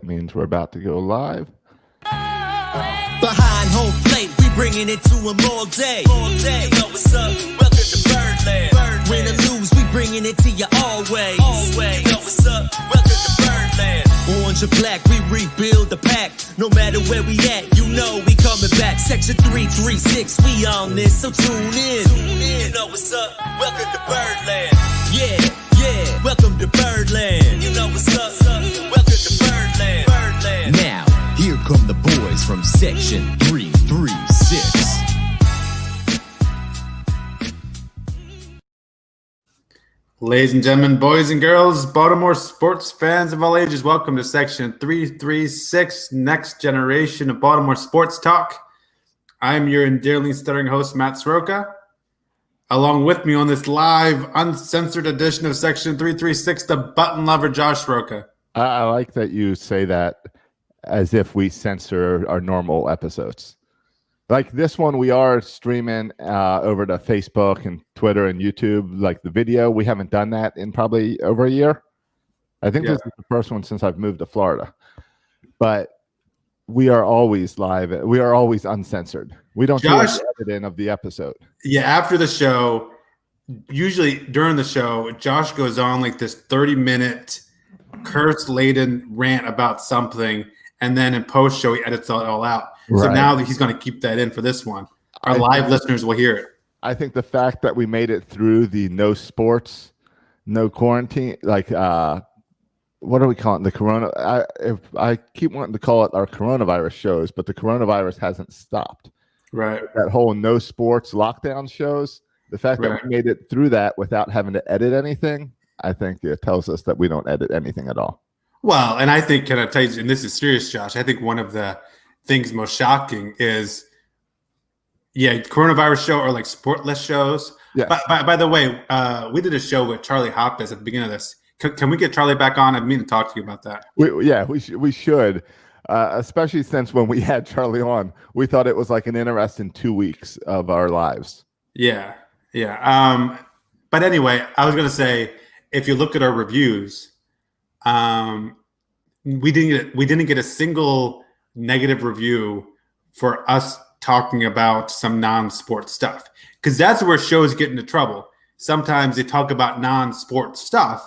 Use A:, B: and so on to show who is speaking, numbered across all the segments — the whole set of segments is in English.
A: That means we're about to go live.
B: Behind home plate, we bringing it to them all day. You know what's up? Welcome to Birdland. Win or lose, we bringing it to you always. You know what's up? Welcome to Birdland. Orange or black, we rebuild the pack. No matter where we at, you know we coming back. Section 336, we on this, so tune in. You know what's up? Welcome to Birdland. Yeah, welcome to Birdland. You know what's up? Welcome to Birdland. Now, here come the boys from Section 336.
C: Ladies and gentlemen, boys and girls, Baltimore sports fans of all ages, welcome to Section 336, next generation of Baltimore sports talk. I'm your endearingly stuttering host, Matt Soroka. Along with me on this live, uncensored edition of Section 336, the button lover, Josh Soroka.
A: I like that you say that as if we censor our normal episodes. Like this one, we are streaming over to Facebook and Twitter and YouTube, like the video. We haven't done that in probably over a year. I think this is the first one since I've moved to Florida. But we are always live. We are always uncensored. We don't do the editing of the episode.
C: Yeah, after the show, usually during the show, Josh goes on like this 30-minute curse-laden rant about something, and then in post-show, he edits it all out. So now he's going to keep that in for this one. Our live listeners will hear it. I
A: think the fact that we made it through the no sports, no quarantine, like what are we calling it? The corona? I keep wanting to call it our coronavirus shows, but the coronavirus hasn't stopped.
C: Right.
A: That whole no sports lockdown shows, the fact that we made it through that without having to edit anything, I think it tells us that we don't edit anything at all.
C: Well, and I think, can I tell you, and this is serious, Josh, I think one of the things most shocking is, coronavirus show or like sportless shows. Yeah. By the way, we did a show with Charlie Hoppes at the beginning of this. Can we get Charlie back on? I mean to talk to you about that.
A: We should. Especially since when we had Charlie on, we thought it was like an interesting 2 weeks of our lives.
C: Yeah. But anyway, I was going to say, if you look at our reviews, we didn't get a single negative review for us talking about some non-sport stuff, because that's where shows get into trouble. Sometimes they talk about non-sport stuff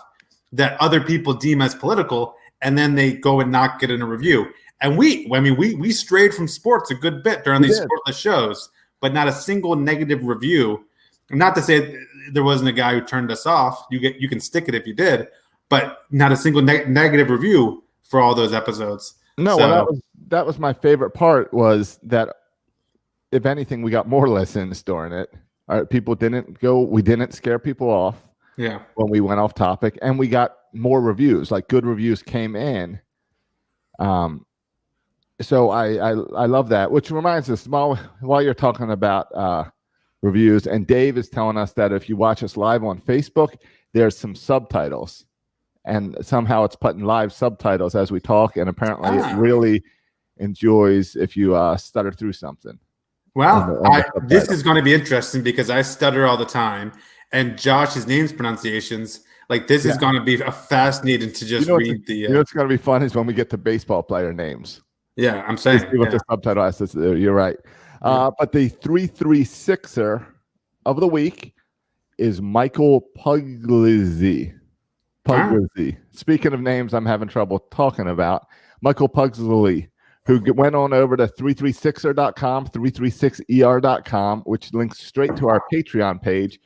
C: that other people deem as political, and then they go and not get in a review. And we strayed from sports a good bit during these sportless shows, but not a single negative review. Not to say there wasn't a guy who turned us off. You can stick it if you did, but not a single negative review for all those episodes.
A: No, well, that was my favorite part, was that if anything, we got more listens during it. People didn't go. We didn't scare people off.
C: Yeah. When
A: we went off topic, and we got more reviews, like good reviews came in. So I love that, which reminds us, while you're talking about reviews, and Dave is telling us that if you watch us live on Facebook, there's some subtitles, and somehow it's putting live subtitles as we talk, and apparently it really enjoys if you stutter through something.
C: Well, this is going to be interesting because I stutter all the time, and Josh's name's pronunciations, like this is going to be a fascinating to just read the.
A: What's going to be fun is when we get to baseball player names.
C: Yeah, I'm saying.
A: See what the subtitle has to do. You're right. But the 336er of the week is Michael Puglisi. Speaking of names I'm having trouble talking about, Michael Puglisi, who went on over to 336er.com, 336er.com, which links straight to our Patreon page,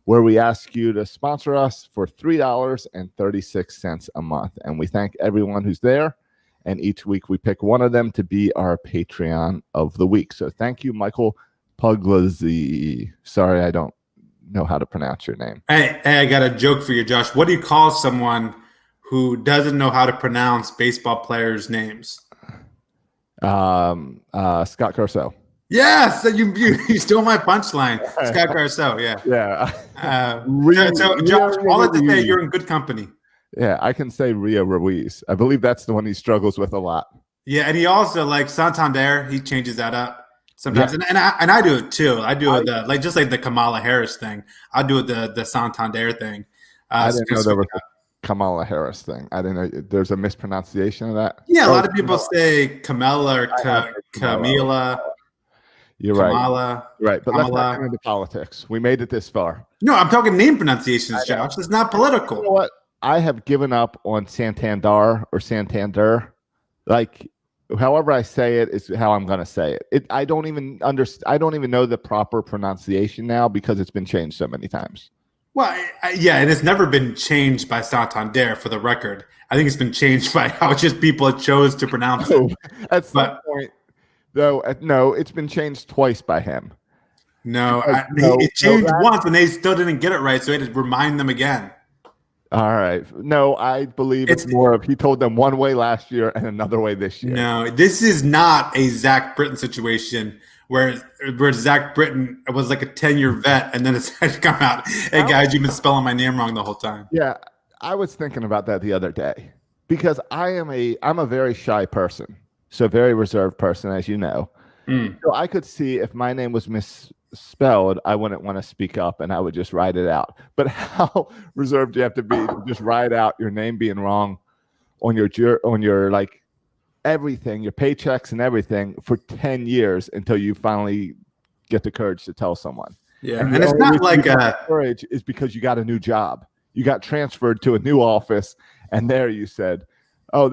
A: where we ask you to sponsor us for $3.36 a month. And we thank everyone who's there. And each week we pick one of them to be our Patreon of the week. So thank you, Michael Puglisi. Sorry, I don't know how to pronounce your name.
C: Hey, I got a joke for you, Josh. What do you call someone who doesn't know how to pronounce baseball players' names?
A: Scott Garceau.
C: Yes, you stole my punchline. Scott Garceau, yeah. So Josh, all I can say, you're in good company.
A: Yeah, I can say Rio Ruiz. I believe that's the one he struggles with a lot.
C: Yeah, and he also, like Santander, he changes that up sometimes. Yeah. And I do it too. I do it just like the Kamala Harris thing. I do it the Santander thing.
A: I didn't know there was Kamala Harris thing. I didn't know there's a mispronunciation of that.
C: Yeah, a
A: Oh,
C: lot of people say Kamala or Camila.
A: You're
C: Kamala.
A: right. But let's
C: Kamala.
A: not get into politics. We made it this far.
C: No, I'm talking name pronunciations, Josh. It's not political.
A: You know what? I have given up on Santander or Santander. Like, however I say it is how I'm going to say it. I don't even understand. I don't even know the proper pronunciation now because it's been changed so many times.
C: Well, yeah, and it's never been changed by Santander, for the record. I think it's been changed by how just people chose to pronounce it.
A: At some point, though, no, it's been changed twice by him.
C: No, it changed once, and they still didn't get it right, so he had to remind them again.
A: All right. No, I believe it's more of he told them one way last year and another way this year.
C: No, this is not a Zach Britton situation where Zach Britton was like a 10-year vet, and then it's had to come out, hey, guys, you've been spelling my name wrong the whole time.
A: Yeah, I was thinking about that the other day because I'm a very shy person, so very reserved person, as you know. So I could see if my name was misspelled, I wouldn't want to speak up, and I would just write it out. But how reserved do you have to be to just write out your name being wrong on your like everything, your paychecks and everything for 10 years until you finally get the courage to tell someone?
C: Yeah, and it's not like
A: courage is because you got a new job. You got transferred to a new office, and there you said, "Oh,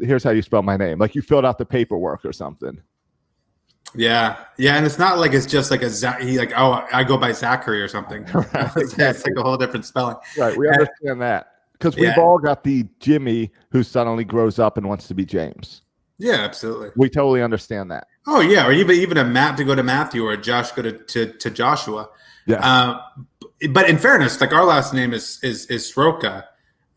A: here's how you spell my name." Like you filled out the paperwork or something.
C: Yeah, and it's not like it's just like I go by Zachary or something.
A: Right,
C: It's like a whole different spelling.
A: Right, we understand that because we've all got the Jimmy who suddenly grows up and wants to be James.
C: Yeah, absolutely.
A: We totally understand that.
C: Oh yeah, or even a Matt to go to Matthew or a Josh go to Joshua.
A: Yeah.
C: But in fairness, like our last name is Sroka,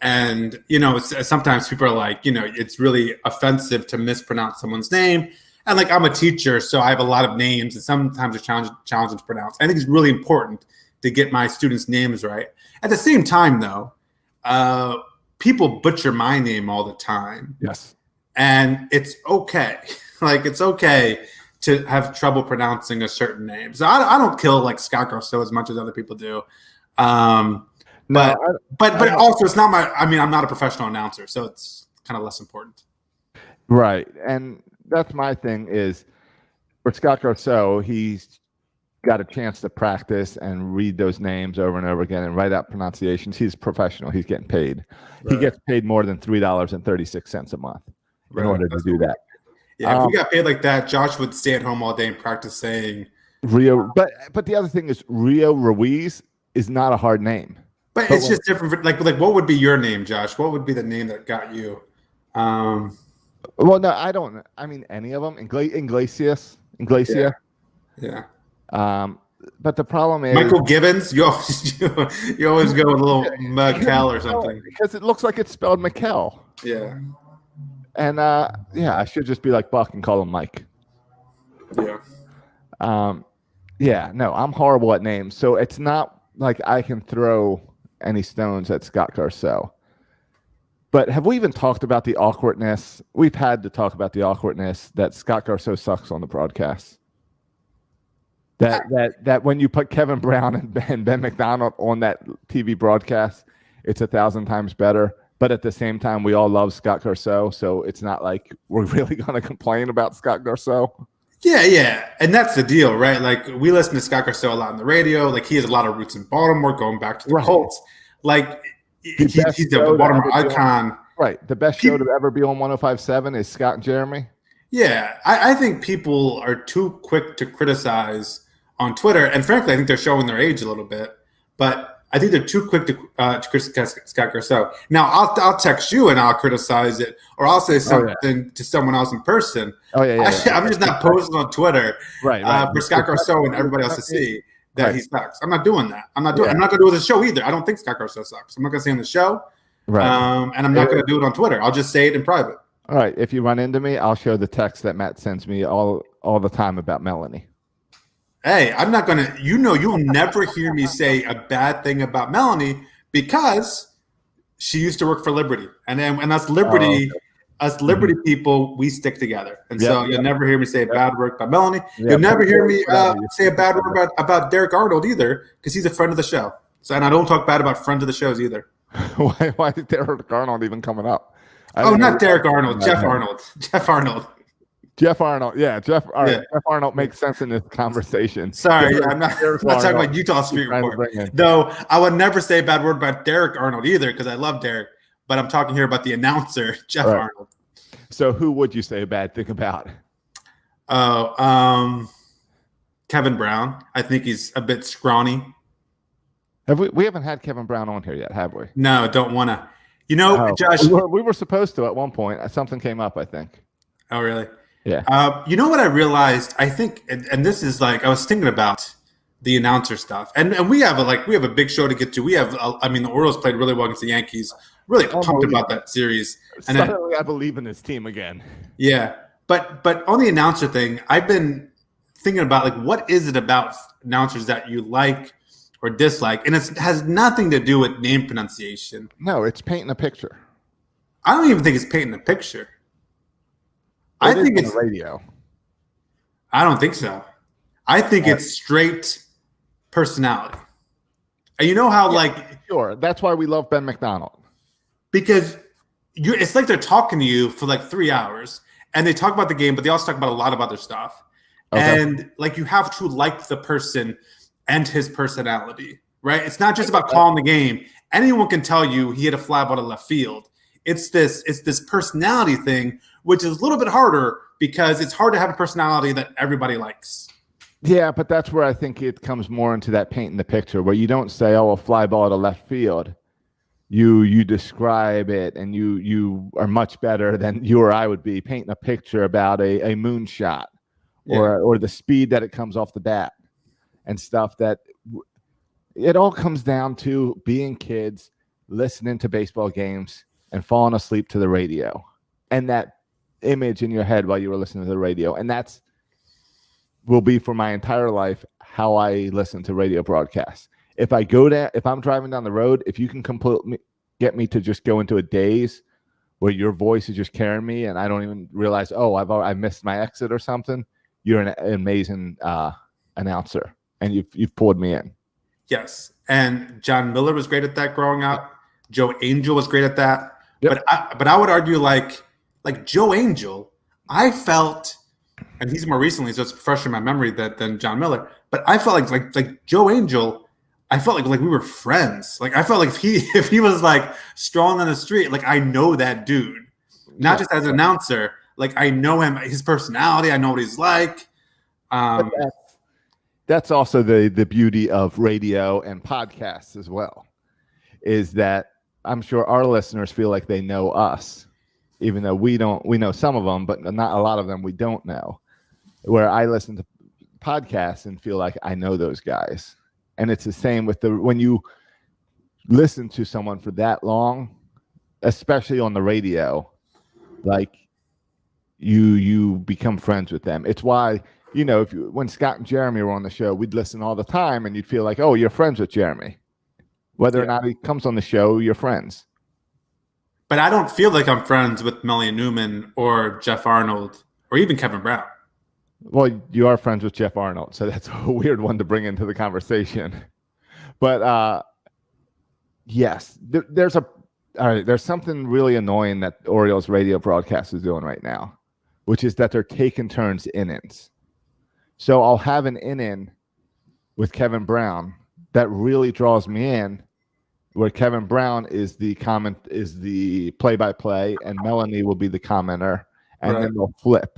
C: and sometimes people are like, it's really offensive to mispronounce someone's name. And like I'm a teacher, so I have a lot of names, and sometimes it's challenging to pronounce. I think it's really important to get my students' names right. At the same time, though, people butcher my name all the time.
A: Yes.
C: And it's okay. Like it's okay to have trouble pronouncing a certain name. So I don't kill like Scott Garceau as much as other people do. But also it's not I'm not a professional announcer, so it's kind of less important.
A: Right. And that's my thing is for Scott Garceau, he's got a chance to practice and read those names over and over again and write out pronunciations. He's professional. He's getting paid. Right. He gets paid more than $3.36 a month in order to do that.
C: Yeah, if we got paid like that, Josh would stay at home all day and practice saying
A: Rio. But the other thing is Rio Ruiz is not a hard name.
C: But it's just different. Like what would be your name, Josh? What would be the name that got you?
A: Well, no, I don't. I mean, any of them. Iglesias.
C: Yeah.
A: But the problem is
C: Michael Gibbons. You always go with a little Mikel or something
A: because it looks like it's spelled Mikel.
C: Yeah.
A: And I should just be like Buck and call him Mike.
C: Yeah.
A: Yeah. No, I'm horrible at names, so it's not like I can throw any stones at Scott Garceau. But have we even talked about the awkwardness? We've had to talk about the awkwardness that Scott Garceau sucks on the broadcast. That when you put Kevin Brown and Ben McDonald on that TV broadcast, it's 1,000 times better. But at the same time, we all love Scott Garceau, so it's not like we're really going to complain about Scott Garceau.
C: Yeah, and that's the deal, right? Like we listen to Scott Garceau a lot on the radio. Like he has a lot of roots in Baltimore, going back to the Colts. Like he's a Baltimore icon.
A: Right. The best show to ever be on 105.7 is Scott and Jeremy.
C: Yeah, I think people are too quick to criticize on Twitter, and frankly, I think they're showing their age a little bit. But I think they're too quick to criticize Scott Garceau. Now, I'll text you and I'll criticize it, or I'll say something to someone else in person. I'm just not posting on Twitter for Scott Garceau and everybody else to see that he sucks. I'm not doing that. I'm not going to do it on the show either. I don't think Scott Garceau sucks. I'm not going to say on the show, and I'm not going to do it on Twitter. I'll just say it in private.
A: All right. If you run into me, I'll show the text that Matt sends me all the time about Melanie.
C: Hey, I'm not going to, you'll never hear me say a bad thing about Melanie because she used to work for Liberty. And us Liberty people, we stick together. And you'll never hear me say a bad word about Melanie. You'll never hear me say a bad word about Derek Arnold either because he's a friend of the show. So, and I don't talk bad about friends of the shows either.
A: Why is Derek Arnold even coming up?
C: Oh, not Derek Arnold. Jeff Arnold. Jeff Arnold.
A: Jeff Arnold. Yeah, Jeff. All right,
C: Yeah.
A: Jeff Arnold makes sense in this conversation.
C: Sorry, I'm not talking
A: Arnold.
C: about Utah Street
A: Trying to
C: Report.
A: bring in.
C: Though I would never say a bad word about Derek Arnold either, because I love Derek. But I'm talking here about the announcer, Jeff
A: Right.
C: Arnold.
A: So who would you say a bad thing about?
C: Oh, Kevin Brown. I think he's a bit scrawny.
A: Have we haven't had Kevin Brown on here yet, have we?
C: No, don't want to. You know,
A: Oh,
C: Josh.
A: we were supposed to at one point. Something came up, I think.
C: Oh, really?
A: Yeah.
C: You know what I realized? I think, and this is like I was thinking about the announcer stuff, and we have a big show to get to. We have, the Orioles played really well against the Yankees. Really pumped about that series. And
A: Suddenly, I believe in this team again.
C: yeah, but on the announcer thing, I've been thinking about like what is it about announcers that you like or dislike, and it has nothing to do with name pronunciation.
A: No, it's painting a picture.
C: I don't even think it's painting a picture. I
A: It is
C: think
A: on
C: it's
A: the radio.
C: I don't think so. I think it's straight personality. And you know how
A: Sure. That's why we love Ben McDonald.
C: because it's like they're talking to you for like 3 hours and they talk about the game, but they also talk about a lot of other stuff.
A: Okay.
C: And like you have to like the person and his personality, right? It's not just about calling the game. Anyone can tell you he hit a fly ball to left field. It's this personality thing, which is a little bit harder because it's hard to have a personality that everybody likes.
A: Yeah, but that's where I think it comes more into that painting the picture, where you don't say, "Oh, a fly ball to left field." You describe it, and you are much better than you or I would be painting a picture about a moonshot or the speed that it comes off the bat and stuff. That it all comes down to being kids, listening to baseball games, and falling asleep to the radio, and that image in your head while you were listening to the radio, and that's will be for my entire life how I listen to radio broadcasts. If I'm driving down the road, if you can get me to just go into a daze where your voice is just carrying me and I don't even realize, I missed my exit or something, you're an amazing announcer, and you've pulled me in.
C: Yes, and John Miller was great at that growing up. Joe Angel was great at that.
A: Yep.
C: But I would argue like Joe Angel, I felt, and he's more recently, so it's fresher in my memory than John Miller. But I felt like Joe Angel, I felt like we were friends. Like I felt like if he was like strolling on the street, like I know that dude, not just as an announcer. Like I know him, his personality. I know what he's like.
A: That's also the beauty of radio and podcasts as well, is that I'm sure our listeners feel like they know us, even though we know some of them, but not a lot of them we don't know. Where I listen to podcasts and feel like I know those guys. And it's the same with when you listen to someone for that long, especially on the radio, like you become friends with them. It's why, when Scott and Jeremy were on the show, we'd listen all the time and you'd feel like, oh, you're friends with Jeremy. Whether or not he comes on the show, you're friends.
C: But I don't feel like I'm friends with Melanie Newman or Jeff Arnold or even Kevin Brown.
A: Well, you are friends with Jeff Arnold, so that's a weird one to bring into the conversation. But yes, there's something really annoying that Orioles radio broadcast is doing right now, which is that they're taking turns innings. So I'll have an inning with Kevin Brown that really draws me in, where Kevin Brown is the play-by-play, and Melanie will be the commenter, and then they'll flip.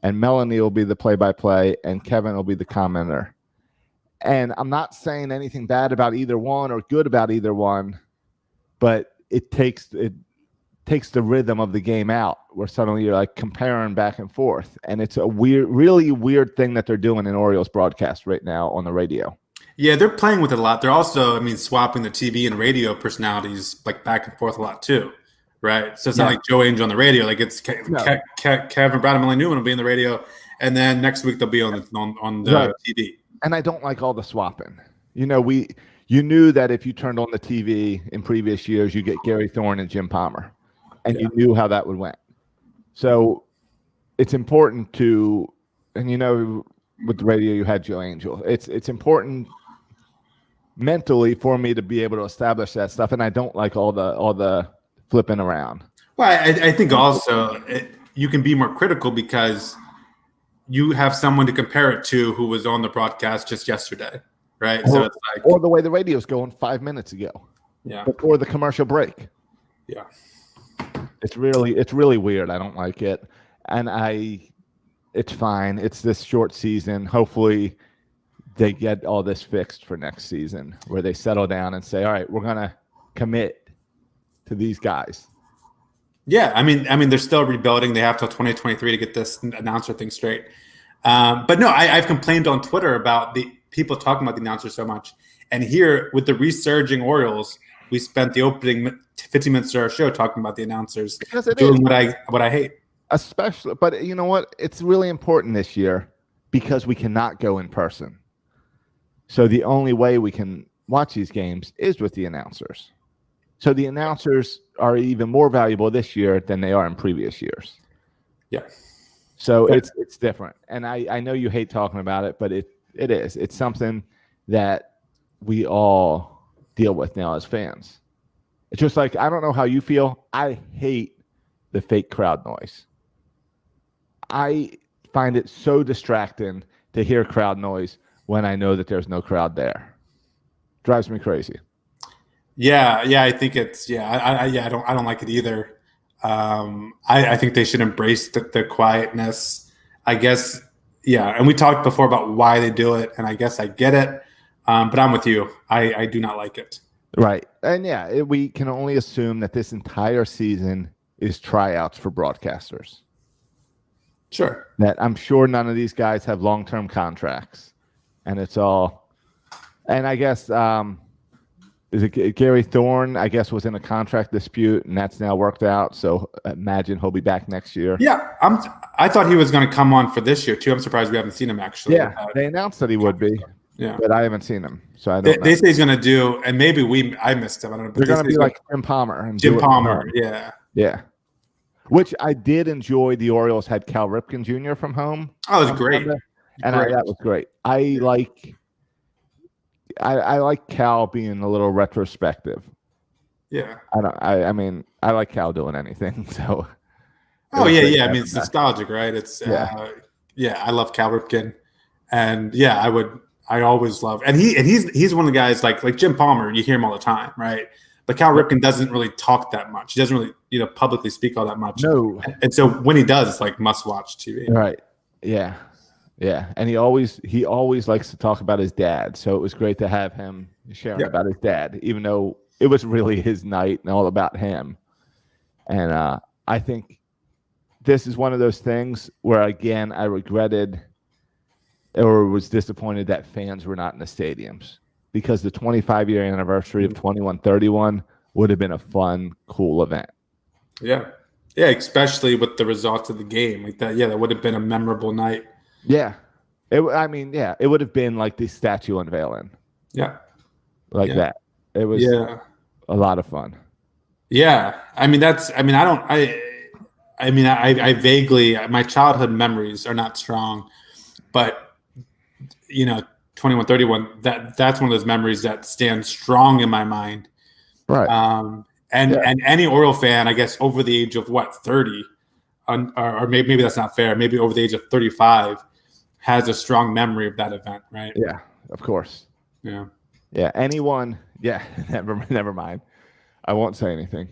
A: And Melanie will be the play-by-play, and Kevin will be the commenter. And I'm not saying anything bad about either one or good about either one, but it takes the rhythm of the game out, where suddenly you're like comparing back and forth. And it's a really weird thing that they're doing in Orioles broadcast right now on the radio.
C: Yeah, they're playing with it a lot. They're also, swapping the TV and radio personalities like back and forth a lot too. Right, so it's not like Joe Angel on the radio. Like it's Kevin Brown and Melanie Newman will be in the radio, and then next week they'll be on the TV. And
A: I don't like all the swapping. You knew that if you turned on the TV in previous years, you get Gary Thorne and Jim Palmer, and you knew how that would went. So it's important to, and with the radio you had Joe Angel. It's important mentally for me to be able to establish that stuff, and I don't like all the flipping around.
C: Well, I think also you can be more critical because you have someone to compare it to who was on the broadcast just yesterday, right? So it's like,
A: or the way the radio's going 5 minutes ago,
C: yeah,
A: before the commercial break.
C: yeah,
A: It's really weird. I don't like it, and it's fine. It's this short season. Hopefully, they get all this fixed for next season, where they settle down and say, "All right, we're gonna commit to these guys."
C: yeah. I mean, they're still rebuilding. They have till 2023 to get this announcer thing straight. But no, I've complained on Twitter about the people talking about the announcers so much, and here with the resurging Orioles, we spent the opening 15 minutes of our show talking about the announcers doing what I hate.
A: Especially, but you know what? It's really important this year because we cannot go in person. So the only way we can watch these games is with the announcers. So the announcers are even more valuable this year than they are in previous years.
C: Yeah.
A: So it's different. And I know you hate talking about it, but it is. It's something that we all deal with now as fans. It's just like, I don't know how you feel. I hate the fake crowd noise. I find it so distracting to hear crowd noise when I know that there's no crowd there. Drives me crazy.
C: Yeah, I think it's I don't like it either. I think they should embrace the quietness. I guess, yeah. And we talked before about why they do it, and I guess I get it. But I'm with you. I do not like it.
A: Right. And yeah, we can only assume that this entire season is tryouts for broadcasters.
C: Sure.
A: That I'm sure none of these guys have long-term contracts. And it's all, and I guess, is it Gary Thorne, I guess, was in a contract dispute, and that's now worked out. So imagine he'll be back next year.
C: Yeah. I thought he was going to come on for this year, too. I'm surprised we haven't seen him, actually.
A: Yeah, they announced that he would be.
C: Yeah.
A: But I haven't seen him. So I don't know.
C: They say he's going to do, and maybe I missed him. I don't know.
A: They're going to be like Jim Palmer. And
C: Jim Palmer, yeah.
A: Yeah. Which I did enjoy. The Orioles had Cal Ripken Jr. from home.
C: Oh, it was great.
A: And that was great. I like Cal being a little retrospective.
C: Yeah.
A: I mean, I like Cal doing anything. So.
C: Oh yeah. I mean, it's nostalgic, right? It's I love Cal Ripken, and yeah, I always love, and he's one of the guys like Jim Palmer. You hear him all the time, right? But Cal Ripken doesn't really talk that much. He doesn't really, publicly speak all that much.
A: No.
C: And so when he does, it's like must-watch TV.
A: Right. Yeah. Yeah. And he always likes to talk about his dad. So it was great to have him sharing about his dad, even though it was really his night and all about him. And I think this is one of those things where, again, I regretted or was disappointed that fans were not in the stadiums, because the 25-year anniversary of 21-31 would have been a fun, cool event.
C: Yeah. Yeah, especially with the results of the game. Like that, that would have been a memorable night.
A: Yeah. It would have been like the statue unveiling.
C: Yeah.
A: Like that. It was a lot of fun. Yeah.
C: I vaguely, my childhood memories are not strong, but 21-31, that's one of those memories that stands strong in my mind.
A: Right.
C: And any Oriole fan, I guess, over the age of 30, or maybe that's not fair, maybe over the age of 35, has a strong memory of that event, right?
A: Yeah, of course.
C: Yeah.
A: Yeah. Anyone, never mind. I won't say anything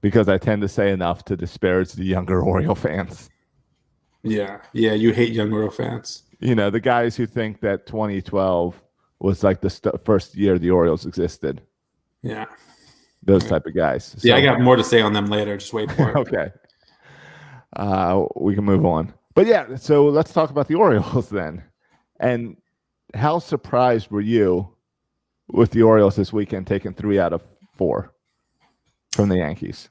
A: because I tend to say enough to disparage the younger Oriole fans.
C: Yeah. Yeah, you hate young Oriole fans.
A: The guys who think that 2012 was like the first year the Orioles existed.
C: Yeah.
A: Those type of guys.
C: So, I got more to say on them later. Just wait for it.
A: Okay. We can move on. But yeah, so let's talk about the Orioles then. And how surprised were you with the Orioles this weekend taking 3 out of 4 from the Yankees?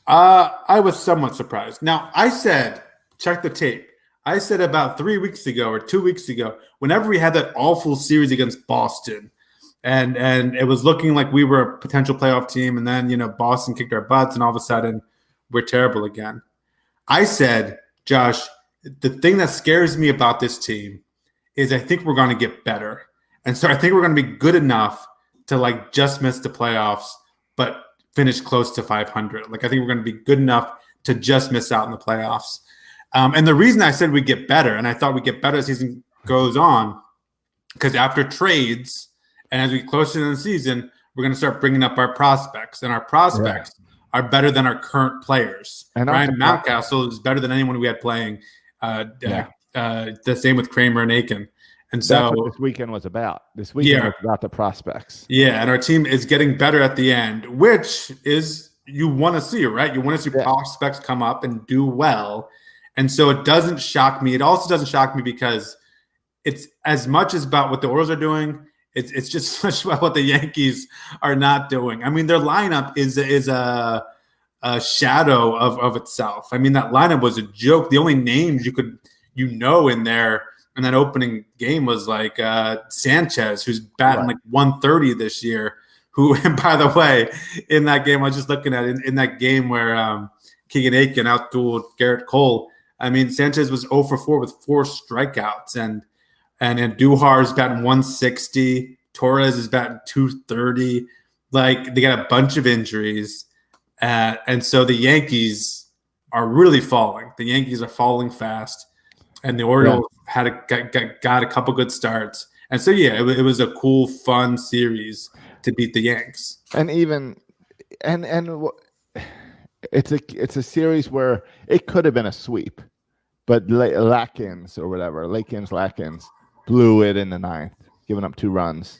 C: I was somewhat surprised. Now, I said, check the tape. I said about 3 weeks ago or 2 weeks ago, whenever we had that awful series against Boston, and it was looking like we were a potential playoff team, and then Boston kicked our butts, and all of a sudden we're terrible again. I said, Josh, the thing that scares me about this team is I think we're going to get better. And so I think we're going to be good enough to like just miss the playoffs, but finish close to 500. Like I think we're going to be good enough to just miss out in the playoffs. And the reason I said we get better, and I thought we get better as the season goes on, because after trades and as we get closer to the season, we're going to start bringing up our prospects, and our prospects are better than our current players.
A: And
C: Ryan Mountcastle is better than anyone we had playing. The same with Kramer and Aiken. And so
A: that's what this weekend was about. This weekend was about the prospects.
C: Yeah, and our team is getting better at the end, which is you want to see, right? You want to see prospects come up and do well. And so it doesn't shock me. It also doesn't shock me because it's as much as about what the Orioles are doing, it's just much about what the Yankees are not doing. I mean, their lineup is a shadow of itself. I mean, that lineup was a joke. The only names in there in that opening game was like Sanchez, who's batting like 130 this year. Who, and by the way, in that game, I was just looking at it, in that game where Keegan Aiken outdueled Garrett Cole. I mean, Sanchez was 0 for 4 with 4 strikeouts, and Andujar is batting 160. Torres is batting 230. Like, they got a bunch of injuries, and so the Yankees are really falling. The Yankees are falling fast, and the Orioles got a couple good starts. And so, it was a cool, fun series to beat the Yanks.
A: And even it's a series where it could have been a sweep, but Lakins blew it in the ninth, giving up 2 runs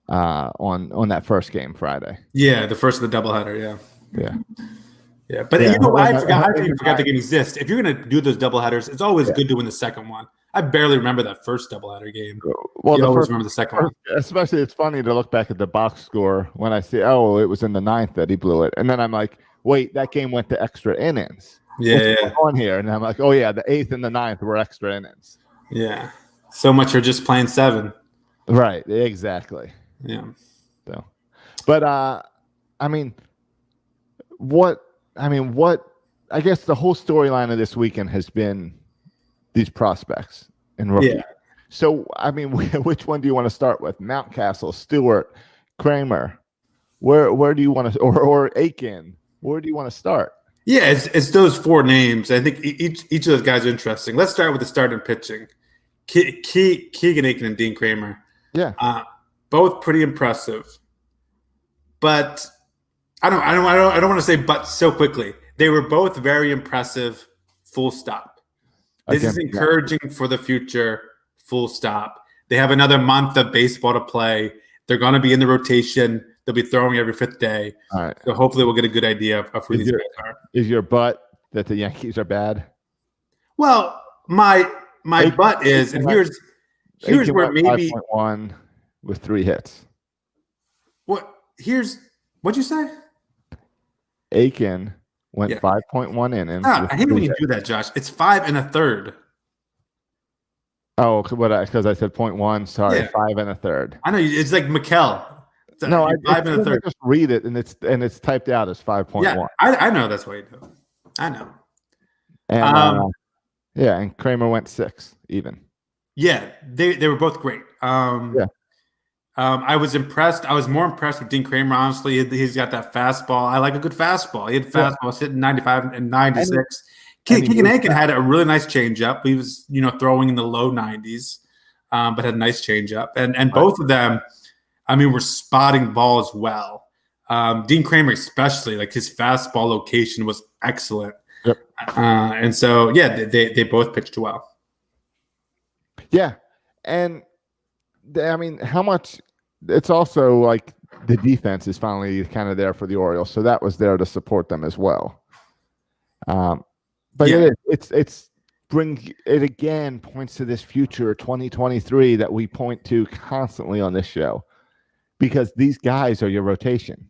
A: on that first game Friday.
C: Yeah, the first of the doubleheader. Yeah. But I forgot the game exists. If you're gonna do those doubleheaders, it's always good to win the second one. I barely remember that first doubleheader game.
A: Well,
C: I always remember the second one.
A: Especially, it's funny to look back at the box score when I see, it was in the ninth that he blew it, and then I'm like, wait, that game went to extra innings. What's going on here? And I'm like, the 8th and the 9th were extra innings.
C: Yeah, so much for just playing 7.
A: Right, exactly.
C: Yeah.
A: So, but I guess the whole storyline of this weekend has been these prospects and rookies.
C: Yeah.
A: So, which one do you want to start with? Mountcastle, Stewart, Kramer. Where do you want to, or Aiken? Where do you want to start?
C: Yeah, it's those 4 names. I think each of those guys are interesting. Let's start with the starting pitching. Keegan Aiken and Dean Kramer.
A: Yeah.
C: Both pretty impressive. But I don't want to say but so quickly. They were both very impressive, full stop. This is encouraging for the future, full stop. They have another month of baseball to play. They're going to be in the rotation. They'll be throwing every 5th day.
A: All right.
C: So hopefully we'll get a good idea of who these guys are.
A: Is your butt that the Yankees are bad?
C: Well, my butt is, and here's where maybe
A: 5.1 with 3 hits.
C: What'd you say?
A: Aiken went 5.1 innings.
C: I hate when you do that, Josh. It's 5 1/3.
A: Oh, because I said 0.1. Sorry, 5 1/3.
C: I know it's like Mikkel.
A: No, I
C: 5 1/3.
A: just read it and it's typed out as 5.1.
C: Yeah, I know that's what you do. I know.
A: And and Kramer went 6 even.
C: Yeah, they were both great. I was impressed. I was more impressed with Dean Kramer. Honestly, he's got that fastball. I like a good fastball. He had fastballs hitting 95 and 96. Keegan Aiken had a really nice changeup. He was, throwing in the low 90s, but had a nice changeup. And both of them, were spotting balls well. Dean Kramer especially, like his fastball location was excellent.
A: Yep.
C: And so, they both pitched well.
A: Yeah. And how much it's also like the defense is finally kind of there for the Orioles. So that was there to support them as well. But it's again points to this future 2023 that we point to constantly on this show, because these guys are your rotation.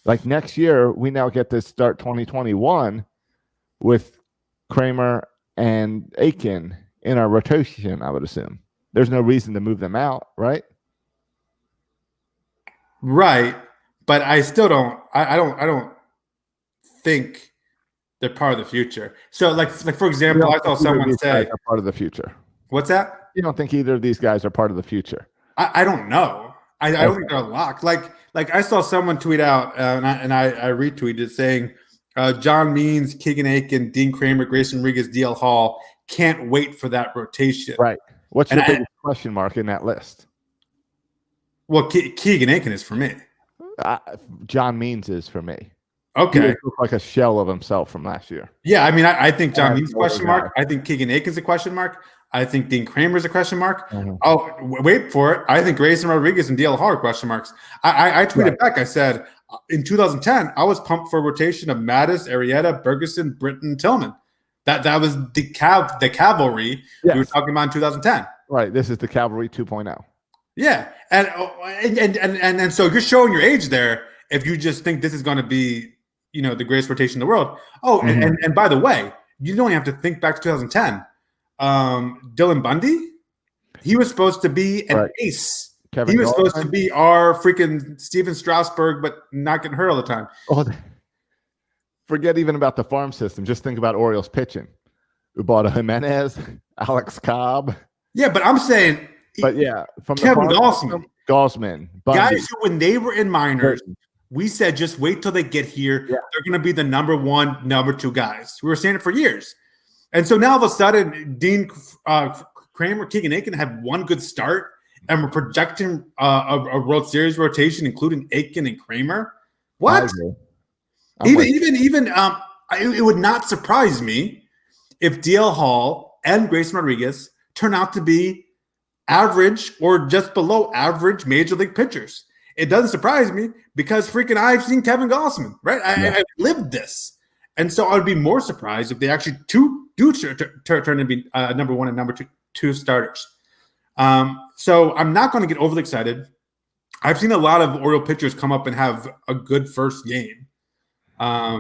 A: Like next year, we now get to start 2021 with Kramer and Aiken in our rotation, I would assume. There's no reason to move them out, right?
C: Right. But I still don't I don't think they're part of the future. So like for example, I saw someone say
A: are part of the future.
C: What's that?
A: You don't think either of these guys are part of the future?
C: I don't know. I don't think they're locked. Like I saw someone tweet out, and I retweeted saying, John Means, Keegan Aiken, Dean Kramer, Grayson Rodriguez, DL Hall can't wait for that rotation.
A: Right. What's your biggest question mark in that list?
C: Well, Keegan Aiken is for me.
A: John Means is for me.
C: Okay.
A: He looks like a shell of himself from last year.
C: Yeah, I mean, I think John Means question mark. I think Keegan Aiken's a question mark. I think Dean Kramer's a question mark.
A: Mhm.
C: Oh, wait for it. I think Grayson Rodriguez and DL Hall are question marks. I tweeted back. I said, in 2010, I was pumped for a rotation of Mattis, Arrieta, Bergeson, Britton, Tillman. That was the cavalry we were talking about in 2010.
A: Right. This is the Cavalry 2.0.
C: Yeah, and so you're showing your age there if you just think this is going to be, the greatest rotation in the world. Oh, and by the way, you don't have to think back to 2010. Dylan Bundy, he was supposed to be an ace. He was supposed to be our freaking Steven Strasburg, but not getting hurt all the time.
A: Oh, forget even about the farm system. Just think about Orioles pitching. Ubaldo Jimenez, Alex Cobb.
C: Yeah, but I'm saying,
A: but yeah, from
C: Kevin
A: the Gausman, Bundy.
C: Guys who, when they were in minors, we said just wait till they get here. Yeah. They're going to be the number one, number two guys. We were saying it for years. And so now all of a sudden, Dean Kramer, Keegan Aiken had one good start, and we're projecting a World Series rotation, including Aiken and Kramer. What? It would not surprise me if DL Hall and Grayson Rodriguez turn out to be average or just below average major league pitchers. It doesn't surprise me because freaking I've seen Kevin Gausman, right? I've lived this. And so I would be more surprised if they actually do turn to be number one and number two starters. So I'm not going to get overly excited. I've seen a lot of Oriole pitchers come up and have a good first game. I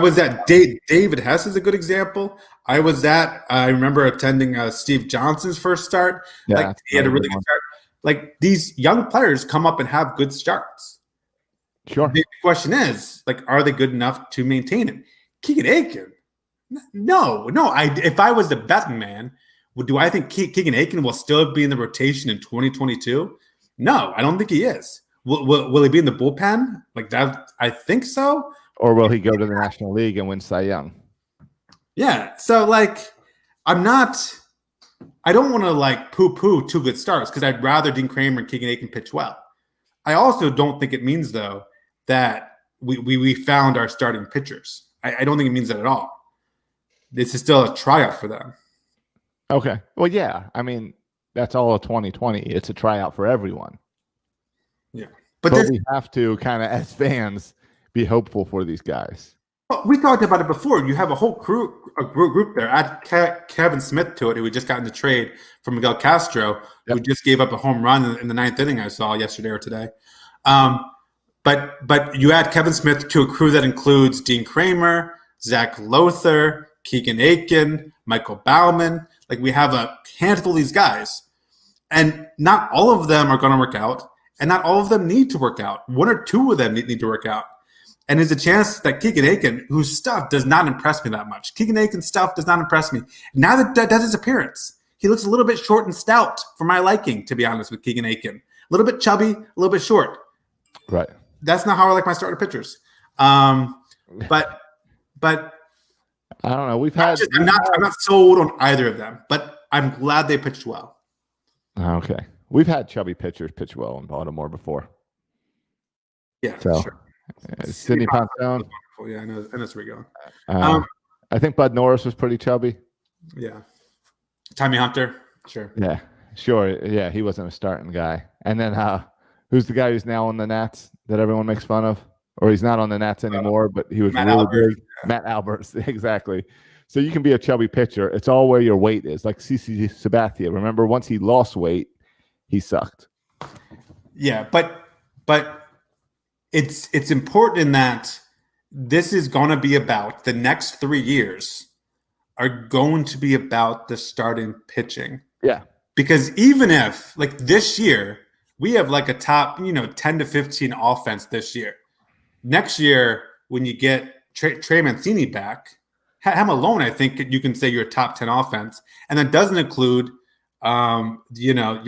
C: was at David Hess is a good example. I remember attending Steve Johnson's first start. Yeah, he had a really good start. Like, these young players come up and have good starts.
A: Sure.
C: The question is, are they good enough to maintain it? Keegan Aiken, no. If I was the betting man, do I think Keegan Aiken will still be in the rotation in 2022? No, I don't think he is. Will he be in the bullpen like that? I think so.
A: Or will he go to the National League and win Cy Young?
C: Yeah. So I don't want to poo-poo two good starts because I'd rather Dean Kramer and Keegan Aiken pitch well. I also don't think it means, though, that we found our starting pitchers. I don't think it means that at all. This is still a tryout for them.
A: Okay. Well, yeah. I mean, that's all of 2020. It's a tryout for everyone.
C: Yeah.
A: But we have to kind of, as fans, be hopeful for these guys.
C: We talked about it before. You have a whole group there. Add Kevin Smith to it, who we just got in the trade from Miguel Castro, who just gave up a home run in the ninth inning. I saw yesterday or today. But you add Kevin Smith to a crew that includes Dean Kramer, Zach Lothar, Keegan Aiken, Michael Baumann. We have a handful of these guys, and not all of them are going to work out, and not all of them need to work out. One or two of them need to work out. And there's a chance that Keegan Aiken, whose stuff does not impress me that much. Keegan Aiken's stuff does not impress me. Now that does his appearance, he looks a little bit short and stout for my liking, to be honest with Keegan Aiken. A little bit chubby, a little bit short.
A: Right.
C: That's not how I like my starter pitchers. But
A: I don't know.
C: I'm not sold on either of them, but I'm glad they pitched well.
A: Okay. We've had chubby pitchers pitch well in Baltimore before.
C: Yeah,
A: so.
C: Sure.
A: Sidney Poncone.
C: Yeah, I know that's where we're going.
A: I think Bud Norris was pretty chubby.
C: Yeah. Tommy Hunter. Sure.
A: Yeah. Sure. Yeah, he wasn't a starting guy. And then who's the guy who's now on the Nats that everyone makes fun of? Or he's not on the Nats anymore, but he was
C: Matt
A: really
C: Albert.
A: big. Yeah. Matt Alberts, exactly. So you can be a chubby pitcher. It's all where your weight is. Like CC Sabathia. Remember, once he lost weight, he sucked.
C: Yeah, but it's important in that this is going to be about the next 3 years are going to be about the starting pitching.
A: Yeah.
C: Because even if this year we have a top, 10 to 15 offense this year, next year when you get Trey Mancini back, him alone, I think you can say you're a top 10 offense. And that doesn't include You know,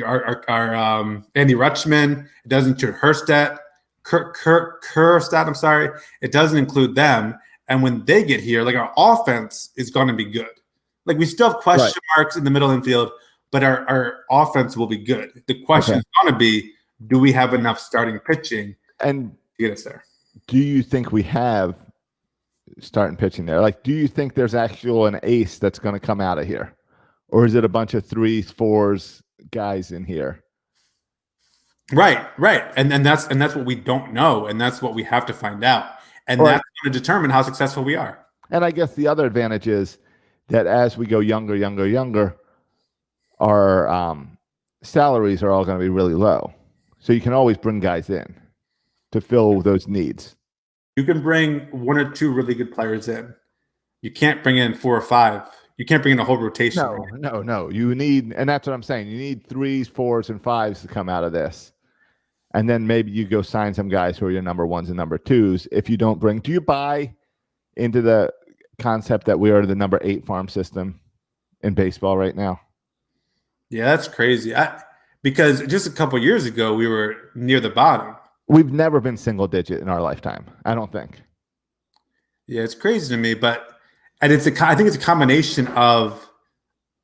C: our Andy Rutschman. It doesn't include Herstadt, Kerstadt. I'm sorry, it doesn't include them. And when they get here, like our offense is going to be good. Like we still have question marks in the middle infield, but our offense will be good. The question is going to be, do we have enough starting pitching
A: and
C: to get us there?
A: Do you think we have starting pitching there? Like, do you think there's actual an ace that's going to come out of here? Or is it a bunch of 3s, 4s guys in here?
C: Right. And that's what we don't know, and that's what we have to find out. And that's going to determine how successful we are.
A: And I guess the other advantage is that as we go younger, our salaries are all going to be really low. So you can always bring guys in to fill those needs.
C: You can bring 1 or 2 really good players in. You can't bring in 4 or 5. You can't bring in a whole rotation.
A: No. You need, and that's what I'm saying. You need 3s, 4s, and 5s to come out of this. And then maybe you go sign some guys who are your number 1s and number 2s. If you don't bring, do you buy into the concept that we are the number 8 farm system in baseball right now?
C: Yeah, that's crazy. Because just a couple years ago, we were near the bottom.
A: We've never been single digit in our lifetime, I don't think.
C: Yeah, it's crazy to me, and I think it's a combination of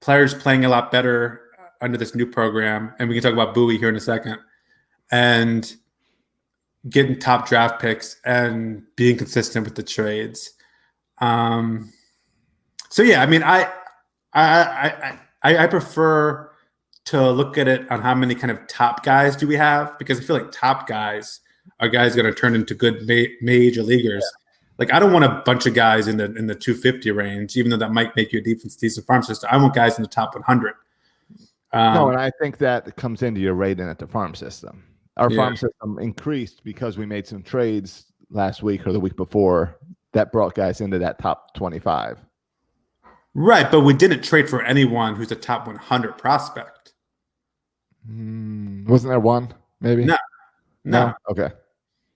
C: players playing a lot better under this new program, and we can talk about Bowie here in a second, and getting top draft picks and being consistent with the trades. So yeah, I mean, I prefer to look at it on how many kind of top guys do we have, because I feel like top guys are guys going to turn into good major leaguers. Yeah. Like I don't want a bunch of guys in the 250 range, even though that might make you a decent farm system. I want guys in the top 100.
A: No, and I think that comes into your rating at the farm system. Our farm system increased because we made some trades last week or the week before that brought guys into that top 25.
C: Right, but we didn't trade for anyone who's a top 100 prospect.
A: Wasn't there one? Maybe?
C: No.
A: Okay.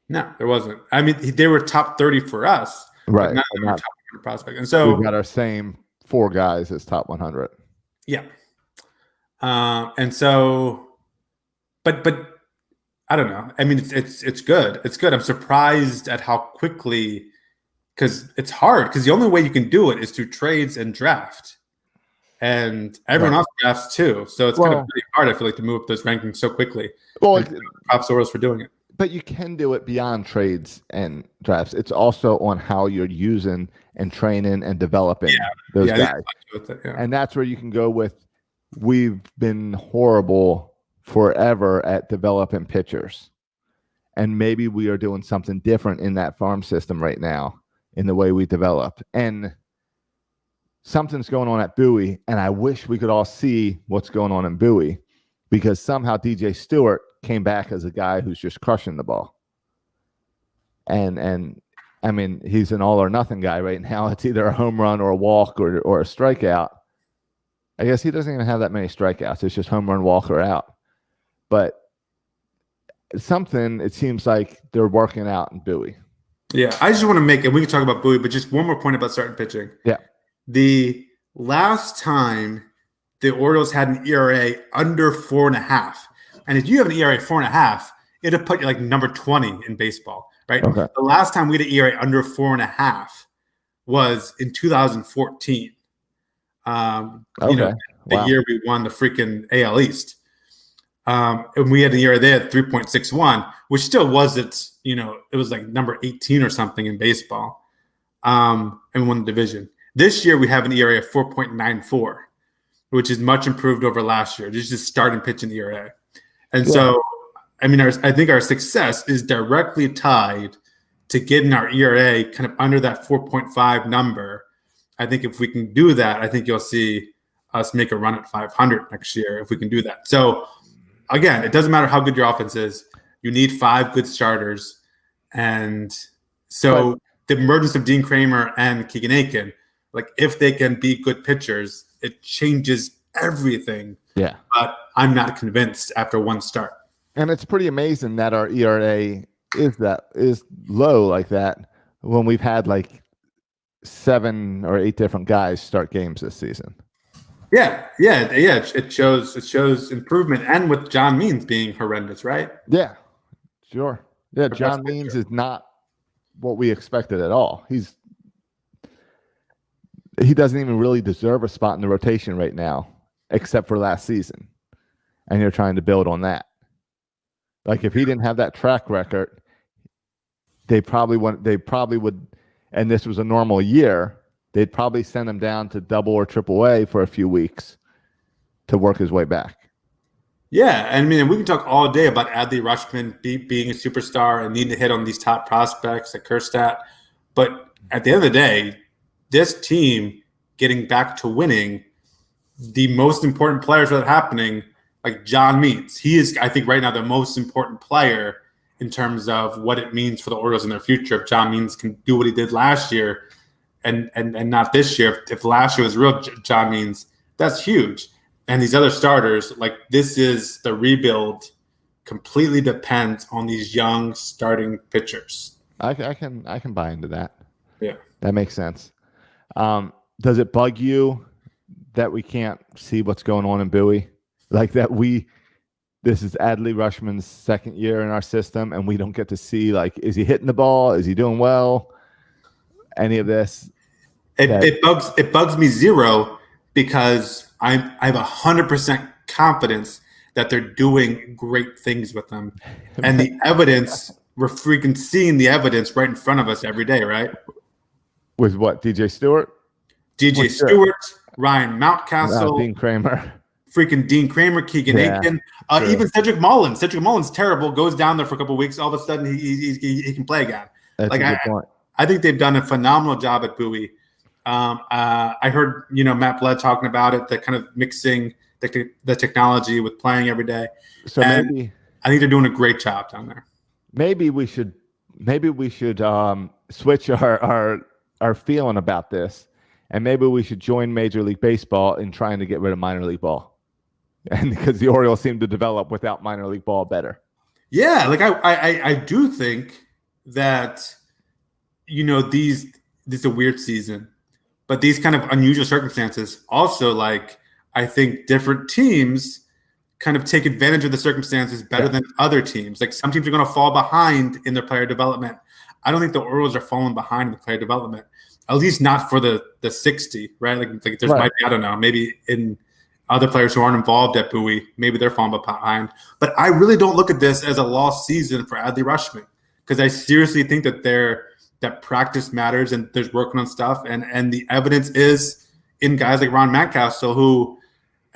C: No, there wasn't. I mean, they were top 30 for us,
A: right?
C: But not top 100 prospect. And so
A: we've got our same 4 guys as top 100.
C: Yeah. And so, but I don't know. I mean, it's good. It's good. I'm surprised at how quickly, because it's hard. Because the only way you can do it is through trades and draft, and everyone else drafts too. So it's kind of pretty hard. I feel like to move up those rankings so quickly.
A: Well,
C: props Orioles for doing it.
A: But you can do it beyond trades and drafts. It's also on how you're using and training and developing those guys. And that's where you can go with, we've been horrible forever at developing pitchers. And maybe we are doing something different in that farm system right now in the way we develop. And something's going on at Bowie, and I wish we could all see what's going on in Bowie, because somehow DJ Stewart came back as a guy who's just crushing the ball. And I mean, he's an all or nothing guy right now. It's either a home run or a walk or a strikeout. I guess he doesn't even have that many strikeouts. It's just home run, walk, or out. But something, it seems like they're working out in Bowie.
C: Yeah, I just want to make, and we can talk about Bowie, but just one more point about starting pitching.
A: Yeah.
C: The last time the Orioles had an ERA under 4.5, and if you have an ERA 4.5, it'll put you like number 20 in baseball, right?
A: Okay.
C: The last time we had an ERA under 4.5 was in 2014. The year we won the freaking AL East. And we had an ERA there at 3.61, which still wasn't, it was like number 18 or something in baseball. And we won the division. This year we have an ERA of 4.94, which is much improved over last year. This is just starting pitching ERA. And so, I mean, I think our success is directly tied to getting our ERA kind of under that 4.5 number. I think if we can do that, I think you'll see us make a run at 500 next year if we can do that. So, again, it doesn't matter how good your offense is. You need 5 good starters. And so the emergence of Dean Kramer and Keegan Aiken, like if they can be good pitchers, it changes everything.
A: Yeah.
C: But I'm not convinced after one start.
A: And it's pretty amazing that our ERA is low like that when we've had like 7 or 8 different guys start games this season.
C: It shows improvement, and with John Means being horrendous, right?
A: Yeah, sure. Yeah,
C: best
A: John Means is not what we expected at all. He doesn't even really deserve a spot in the rotation right now, except for last season. And you're trying to build on that. Like if he didn't have that track record, they probably would, and this was a normal year, they'd probably send him down to double or triple A for a few weeks to work his way back.
C: Yeah, I mean, we can talk all day about Adley Rutschman being a superstar and needing to hit on these top prospects like Kerstedt. But at the end of the day, this team getting back to winning, the most important players for that happening, like John Means. He is, I think, right now the most important player in terms of what it means for the Orioles in their future. If John Means can do what he did last year and not this year, if last year was real John Means, that's huge. And these other starters, like this is the rebuild completely depends on these young starting pitchers.
A: I can buy into that.
C: Yeah.
A: That makes sense. Does it bug you that we can't see what's going on in Bowie? Like that this is Adley Rutschman's second year in our system and we don't get to see, like, is he hitting the ball? Is he doing well? Any of this?
C: It bugs me zero because I have 100% confidence that they're doing great things with them. And the evidence, we're freaking seeing the evidence right in front of us every day, right?
A: With what? DJ Stewart?
C: DJ Stewart, Ryan Mountcastle,
A: Dean Kramer.
C: Freaking Dean Kramer, Keegan Aiken, even Cedric Mullins. Cedric Mullins, terrible, goes down there for a couple of weeks. All of a sudden, he can play again.
A: That's a good point.
C: I think they've done a phenomenal job at Bowie. I heard Matt Blood talking about it, the kind of mixing the technology with playing every day.
A: So maybe
C: I think they're doing a great job down there.
A: Maybe we should switch our feeling about this, and maybe we should join Major League Baseball in trying to get rid of minor league ball. And because the Orioles seem to develop without minor league ball better. Yeah,
C: like I do think that this is a weird season, but these kind of unusual circumstances also, like, I think different teams kind of take advantage of the circumstances better than other teams. Like some teams are going to fall behind in their player development. I don't think the Orioles are falling behind in the player development, at least not for the 60, right? Like there's might be, I don't know, maybe in other players who aren't involved at Bowie, maybe they're falling behind. But I really don't look at this as a lost season for Adley Rutschman because I seriously think that that practice matters and there's working on stuff. And the evidence is in guys like Ron Mountcastle who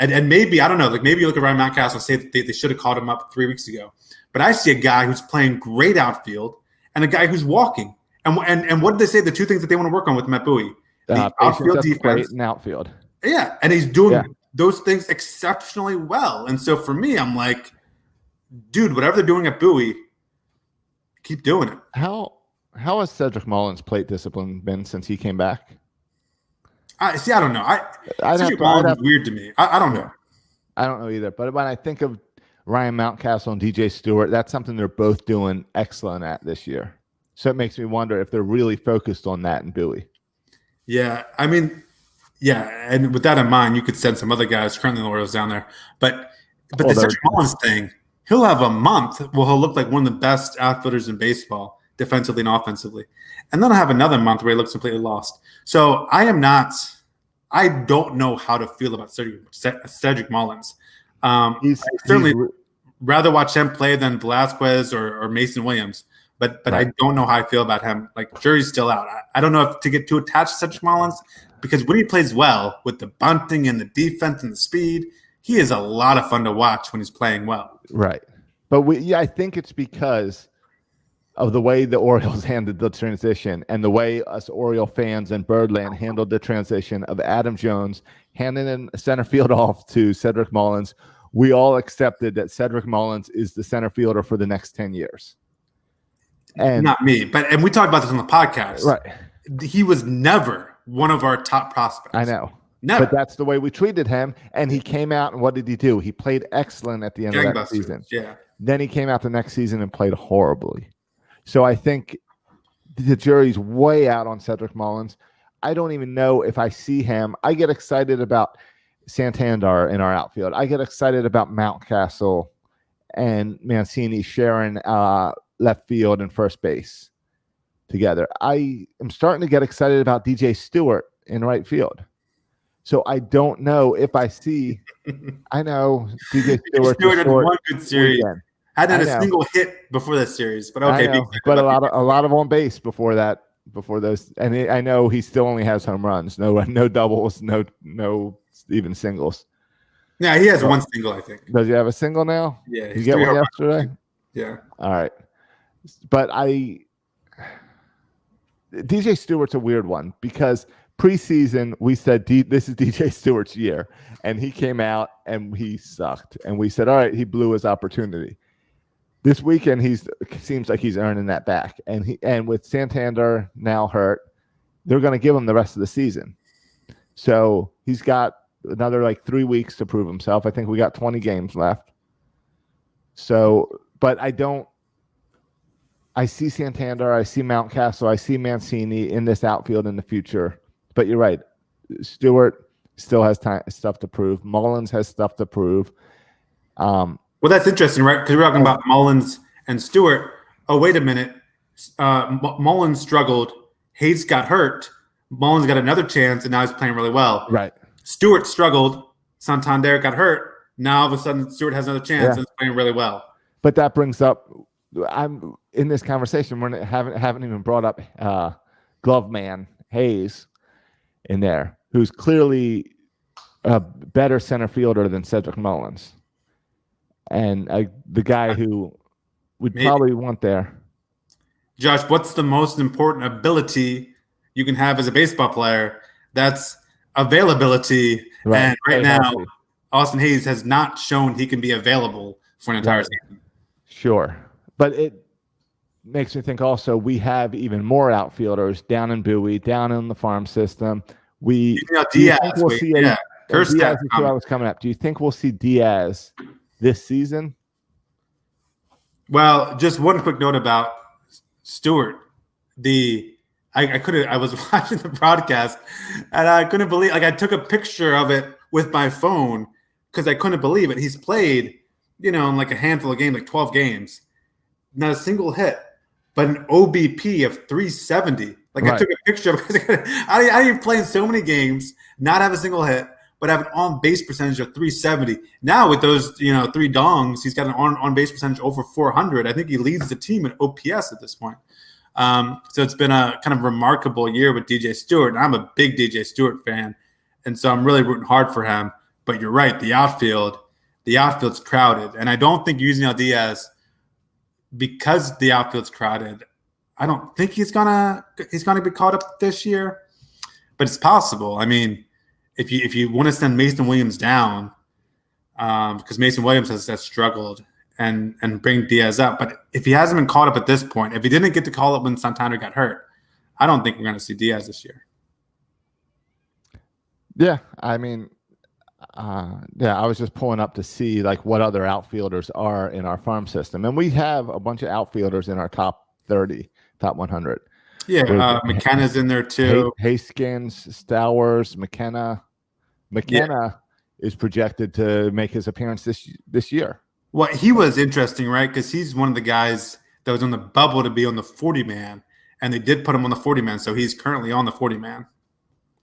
C: and maybe, I don't know, like maybe you look at Ron Mountcastle and say that they should have called him up 3 weeks ago. But I see a guy who's playing great outfield and a guy who's walking. And what did they say? The two things that they want to work on with Matt Bowie. The outfield defense
A: and outfield.
C: Yeah, and he's doing those things exceptionally well. And so for me, I'm like, dude, whatever they're doing at Bowie, keep doing it.
A: How has Cedric Mullins' plate discipline been since he came back?
C: I don't know. Cedric Mullins is weird to me. I don't know.
A: I don't know either. But when I think of Ryan Mountcastle and DJ Stewart, that's something they're both doing excellent at this year. So it makes me wonder if they're really focused on that in Bowie.
C: Yeah, I mean, and with that in mind, you could send some other guys currently in the Orioles down there. But the Cedric Mullins thing, he'll have a month where he'll look like one of the best outfielders in baseball, defensively and offensively. And then I'll have another month where he looks completely lost. So I don't know how to feel about Cedric Mullins. I'd certainly rather watch him play than Velasquez or Mason Williams. But right. I don't know how I feel about him. Like, jury's still out. I don't know if to get too attached to Cedric Mullins because when he plays well with the bunting and the defense and the speed, he is a lot of fun to watch when he's playing well.
A: Right. But I think it's because of the way the Orioles handled the transition and the way us Oriole fans and Birdland handled the transition of Adam Jones handing in center field off to Cedric Mullins. We all accepted that Cedric Mullins is the center fielder for the next 10 years. And
C: not me, and we talked about this on the podcast.
A: Right.
C: He was never one of our top prospects.
A: I know.
C: Never.
A: But that's the way we treated him. And he came out, and what did he do? He played excellent at the end of that season.
C: Yeah.
A: Then he came out the next season and played horribly. So I think the jury's way out on Cedric Mullins. I don't even know if I see him. I get excited about Santander in our outfield. I get excited about Mountcastle and Mancini sharing left field and first base together. I am starting to get excited about DJ Stewart in right field. So I don't know if I see. I know DJ
C: Stewart had one good series.
A: Weekend.
C: Hadn't had a single hit before this series, but okay.
A: But a lot of on base before that. Before those, and I know he still only has home runs, no doubles, no even singles.
C: Yeah, he has one single, I think.
A: Does he have a single now?
C: Yeah,
A: did you get one yesterday?
C: Yeah.
A: All right, but DJ Stewart's a weird one because preseason we said this is DJ Stewart's year, and he came out and he sucked, and we said, all right, he blew his opportunity. This weekend, seems like he's earning that back, and with Santander now hurt, they're going to give him the rest of the season. So he's got another 3 weeks to prove himself. I think we got 20 games left. So, but I see Santander, I see Mountcastle, I see Mancini in this outfield in the future. But you're right, Stewart still has stuff to prove. Mullins has stuff to prove.
C: Well, that's interesting, right? Because we're talking about Mullins and Stewart. Oh, wait a minute. Mullins struggled. Hayes got hurt. Mullins got another chance, and now he's playing really well.
A: Right.
C: Stewart struggled. Santander got hurt. Now, all of a sudden, Stewart has another chance and is playing really well.
A: But that brings up – I'm in this conversation. We haven't even brought up glove man Hayes in there, who's clearly a better center fielder than Cedric Mullins. And the guy who would probably want there.
C: Josh, what's the most important ability you can have as a baseball player? That's availability. Right. And right now, Austin Hayes has not shown he can be available for an entire season.
A: Sure. But it makes me think also we have even more outfielders down in Bowie, down in the farm system.
C: Diaz.
A: I was coming up. Do you think we'll see Diaz this season?
C: Well, just one quick note about Stewart. I was watching the broadcast and I couldn't believe, I took a picture of it with my phone because I couldn't believe it. He's played, in a handful of games, 12 games, not a single hit, but an OBP of 370. I took a picture of it because I didn't play in so many games, not have a single hit, but have an on-base percentage of 370. Now with those, 3 dongs, he's got an on-base percentage over 400. I think he leads the team in OPS at this point. So it's been a kind of remarkable year with DJ Stewart. And I'm a big DJ Stewart fan, and so I'm really rooting hard for him. But you're right, the outfield's crowded. And I don't think Yusniel Diaz, because the outfield's crowded, I don't think he's gonna be caught up this year. But it's possible. I mean, if you want to send Mason Williams down, because Mason Williams has struggled, and bring Diaz up. But if he hasn't been caught up at this point, if he didn't get to call up when Santander got hurt, I don't think we're going to see Diaz this year.
A: Yeah, I mean, I was just pulling up to see what other outfielders are in our farm system, and we have a bunch of outfielders in our top 30, top 100.
C: Yeah, McKenna's in there too.
A: Haskins, Stowers, McKenna. McKenna is projected to make his appearance this year.
C: Well, he was interesting, right? Because he's one of the guys that was on the bubble to be on the 40-man, and they did put him on the 40-man, so he's currently on the 40-man.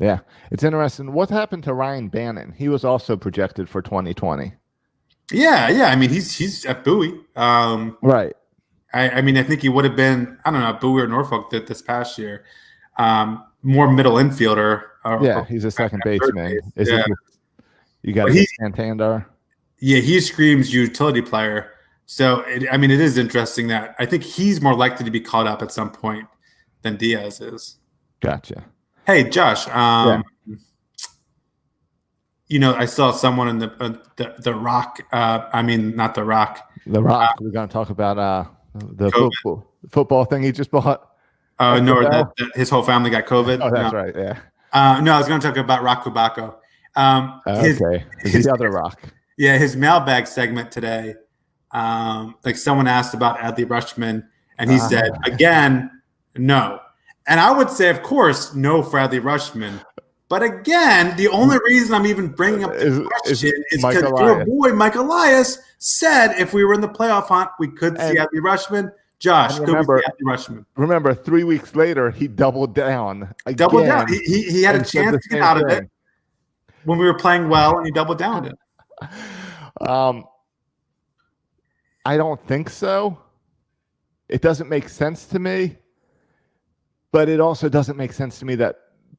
A: Yeah, it's interesting. What happened to Ryan Bannon? He was also projected for 2020.
C: Yeah. I mean, he's at Bowie.
A: Right.
C: I mean, I think he would have been, I don't know, Bowie or Norfolk this past year. More middle infielder.
A: He's a second baseman. You got Santander.
C: Yeah, he screams utility player. So, it is interesting that I think he's more likely to be caught up at some point than Diaz is.
A: Gotcha.
C: Hey, Josh. I saw someone in the Rock. Not the Rock.
A: The Rock. We're going to talk about the football thing he just bought.
C: No, his whole family got COVID.
A: Oh, that's right. Yeah.
C: No, I was going to talk about Rock Kubako.
A: His other Rock.
C: Yeah, his mailbag segment today. Someone asked about Adley Rutschman, and he said, again, no. And I would say, of course, no for Adley Rutschman. But again, the only reason I'm even bringing up
A: Is
C: the question is
A: Mike
C: because your
A: Elias.
C: boy Mike Elias said if we were in the playoff hunt, we could see
A: And-
C: Adley Rushman. Josh,
A: and
C: could we
A: remember-
C: see Adley Rushman?
A: Remember, 3 weeks later, he doubled down.
C: Double
A: again
C: down. He had a
A: and said
C: chance
A: the
C: to get
A: same
C: out of
A: thing.
C: it when we were playing well, and he doubled down it.
A: I don't think so. It doesn't make sense to me, but it also doesn't make sense to me that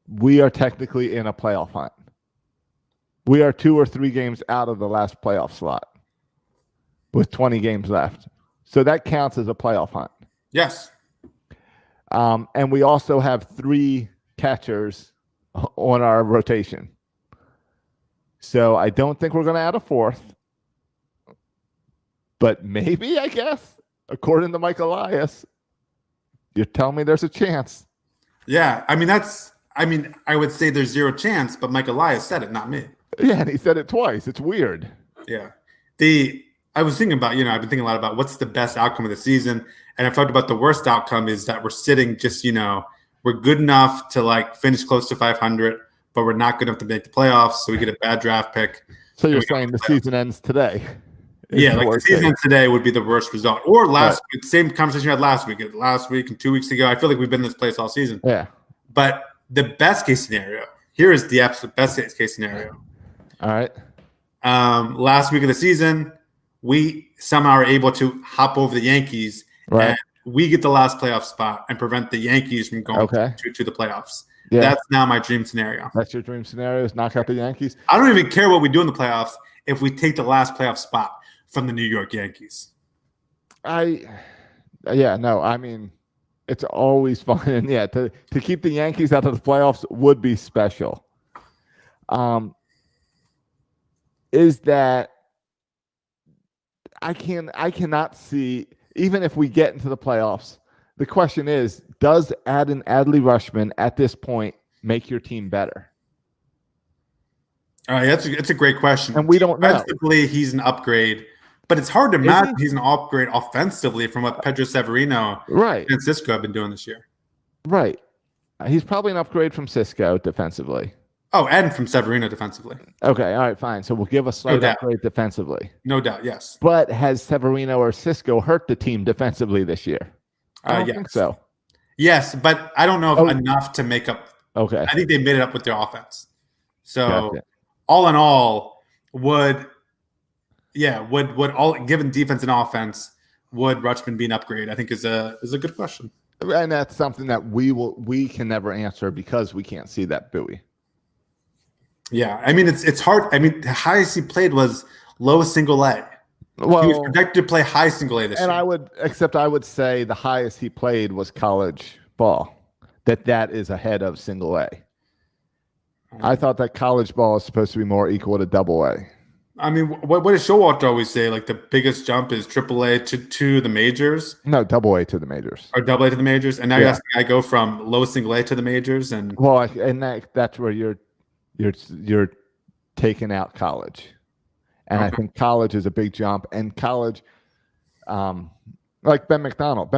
A: we are technically in a playoff hunt. We are 2 or 3 games out of the last playoff slot with 20 games left. So that counts as a playoff hunt.
C: Yes.
A: And we also have 3 catchers on our rotation. So I don't think we're going to add a 4th. But maybe, I guess, according to Mike Elias, you're telling me there's a chance.
C: Yeah. I mean, I would say there's 0 chance, but Mike Elias said it, not me.
A: Yeah, and he said it twice. It's weird.
C: Yeah. I was thinking about, I've been thinking a lot about what's the best outcome of the season. And I've talked about the worst outcome is that we're sitting just, we're good enough to like finish close to 500, but we're not good enough to make the playoffs. So we get a bad draft pick.
A: So you're
C: we go
A: saying
C: to
A: the
C: the playoffs.
A: season ends today? is
C: Yeah,
A: the
C: like the
A: worst
C: season
A: case.
C: today would be the worst result. Or last week, same conversation we had last week and 2 weeks ago. I feel like we've been in this place all season.
A: Yeah.
C: But the best case scenario, here is the absolute best case scenario.
A: All right.
C: Last week of the season, we somehow are able to hop over the Yankees,
A: Right.
C: and we get the last playoff spot and prevent the Yankees from going
A: Okay.
C: to the playoffs.
A: Yeah.
C: That's now my dream scenario.
A: That's your dream scenario is knock out the Yankees?
C: I don't even care what we do in the playoffs if we take the last playoff spot from the New York Yankees.
A: I mean, it's always fun. And yeah, to keep the Yankees out of the playoffs would be special. Is that I cannot see, even if we get into the playoffs, the question is, does adding Adley Rushman at this point make your team better?
C: All right, that's a great question.
A: And we don't know.
C: Defensively, he's an upgrade, but it's hard to imagine he's an upgrade offensively from what Pedro Severino
A: Right.
C: and Cisco have been doing this year.
A: Right. He's probably an upgrade from Cisco defensively.
C: Oh, and from Severino defensively.
A: Okay. All right. Fine. So we'll give a slight
C: doubt.
A: upgrade defensively.
C: No doubt, yes.
A: But has Severino or Cisco hurt the team defensively this year? I don't
C: yes.
A: think so.
C: Yes, but I don't know if
A: Oh.
C: enough to make up.
A: Okay.
C: I think they made it up with their offense. So
A: Gotcha.
C: all in all, would all given defense and offense, would Rutschman be an upgrade? I think is a good question.
A: And that's something that we can never answer because we can't see that buoy.
C: Yeah, I mean it's hard. I mean the highest he played was low single A. He was
A: Well,
C: projected to play high single A this
A: and
C: year.
A: I would say the highest he played was college ball. That is ahead of single A. I thought that college ball is supposed to be more equal to double A.
C: I mean, what does Showalter always say? Like the biggest jump is triple A to the majors
A: No, double A to the majors.
C: or double A to the majors, and now
A: Yeah.
C: you're asking I go from low single A to the majors, and
A: Well, and that's where you're taking out college, and I
C: Okay.
A: think college is a big jump. And college, like Ben McDonald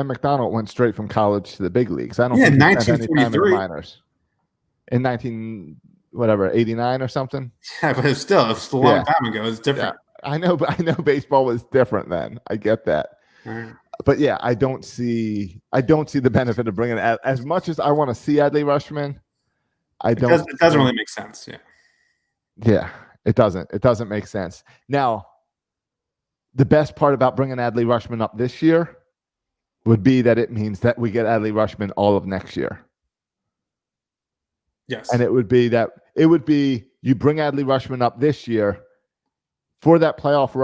A: went straight from college to the big leagues. I don't
C: Yeah,
A: think he spent any time in the
C: 1943.
A: minors. In 1989 or something.
C: yeah, but it's still a long
A: Yeah.
C: time ago. It's
A: Yeah,
C: different.
A: I know baseball was different then. I get that.
C: All right.
A: But yeah, I don't see the benefit of bringing as much as I want to see Adley Rushman. It
C: doesn't really make sense. Yeah.
A: Yeah, it doesn't. It doesn't make sense. Now, the best part about bringing Adley Rushman up this year would be that it means that we get Adley Rushman all of next year.
C: Yes.
A: And it would be you bring Adley Rushman up this year for that playoff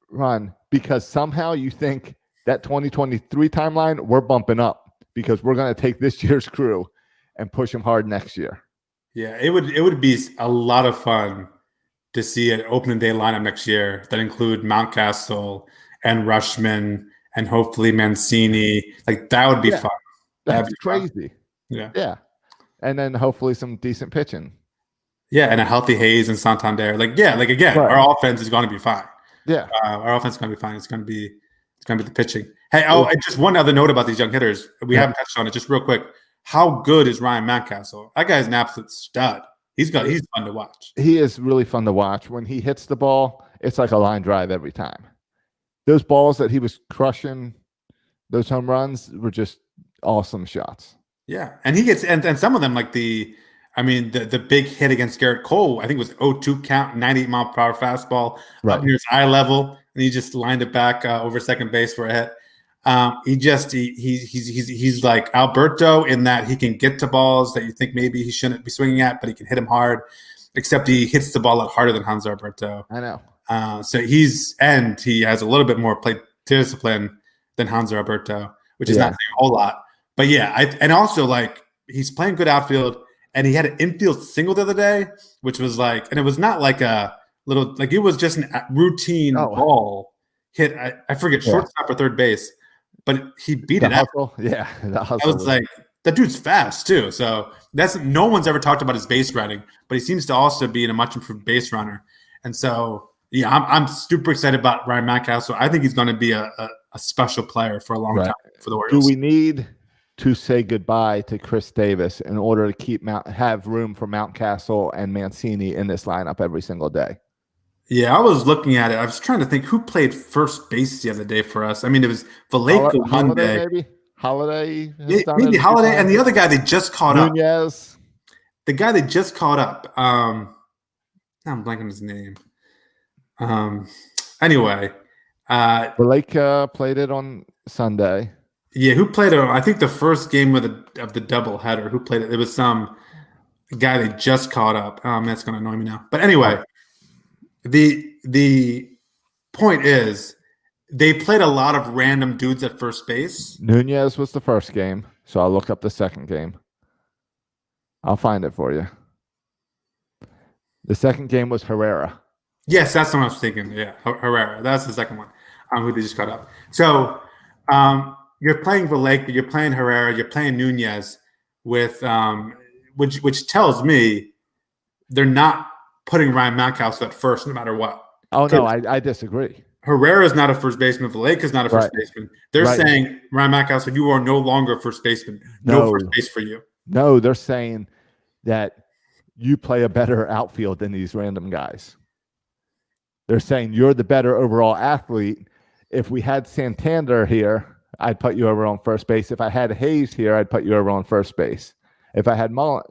A: run because somehow you think that 2023 timeline, we're bumping up because we're going to take this year's crew and push them hard next year.
C: Yeah, it would be a lot of fun to see an opening day lineup next year that include Mountcastle and Rushman and hopefully Mancini. Like that would be
A: Yeah.
C: fun.
A: That's
C: That'd be fun.
A: crazy.
C: Yeah.
A: Yeah. And then hopefully some decent pitching.
C: Yeah, and a healthy Hayes and Santander. Like again,
A: Right.
C: our offense is going to be fine.
A: Yeah.
C: Our offense is going to be fine. It's going to be the pitching. Hey, and just one other note about these young hitters. We haven't touched on it. Just real quick. How good is Ryan Mountcastle? That guy's an absolute stud. He's fun to watch.
A: He is really fun to watch. When he hits the ball, it's like a line drive every time. Those balls that he was crushing, those home runs were just awesome shots.
C: Yeah, and he gets and some of them like the big hit against Garrett Cole, I think it was 0-2 count, 98-mile-per-hour fastball up near his eye level, and he just lined it back over second base for a hit. He's like Alberto in that he can get to balls that you think maybe he shouldn't be swinging at, but he can hit them hard. Except he hits the ball a lot harder than Hans Alberto.
A: I know.
C: So he has a little bit more plate discipline than Hans Alberto, which is not saying a whole lot. But yeah, and also like he's playing good outfield, and he had an infield single the other day, which was like, and it was not like a little, like it was just a routine ball hit. I forget shortstop or third base, but he beat it out.
A: Yeah,
C: I was like, that dude's fast too. So no one's ever talked about his base running, but he seems to also be a much improved base runner. And so yeah, I'm super excited about Ryan Mountcastle. I think he's going to be a special player for a long time for the Orioles.
A: Do we need to say goodbye to Chris Davis in order to have room for Mountcastle and Mancini in this lineup every single day?
C: Yeah, I was looking at it. I was trying to think who played first base the other day for us. I mean, it was Vallejo one day.
A: Maybe Holiday.
C: Maybe Holiday, and the other guy they just caught
A: Nunez.
C: up. The guy they just caught up. I'm blanking his name. Anyway,
A: Vallejo played it on Sunday.
C: Yeah, who played it? I think the first game of the doubleheader. Who played it? It was some guy they just caught up. That's going to annoy me now. But anyway, the point is they played a lot of random dudes at first base.
A: Nunez was the first game, so I'll look up the second game. I'll find it for you. The second game was Herrera.
C: Yes, that's what I was thinking. Yeah, Herrera. That's the second one. Who they just caught up. So you're playing Vallejo, you're playing Herrera, you're playing Nunez with which tells me they're not putting Ryan Mountcastle at first no matter what.
A: Oh no, I disagree.
C: Herrera's not a first baseman, Vallejo's not a first baseman. They're saying, Ryan Mountcastle, you are no longer a first baseman. No first base for you.
A: No, they're saying that you play a better outfield than these random guys. They're saying you're the better overall athlete. If we had Santander here, I'd put you over on first base. If I had Hayes here, I'd put you over on first base. If I had Mullen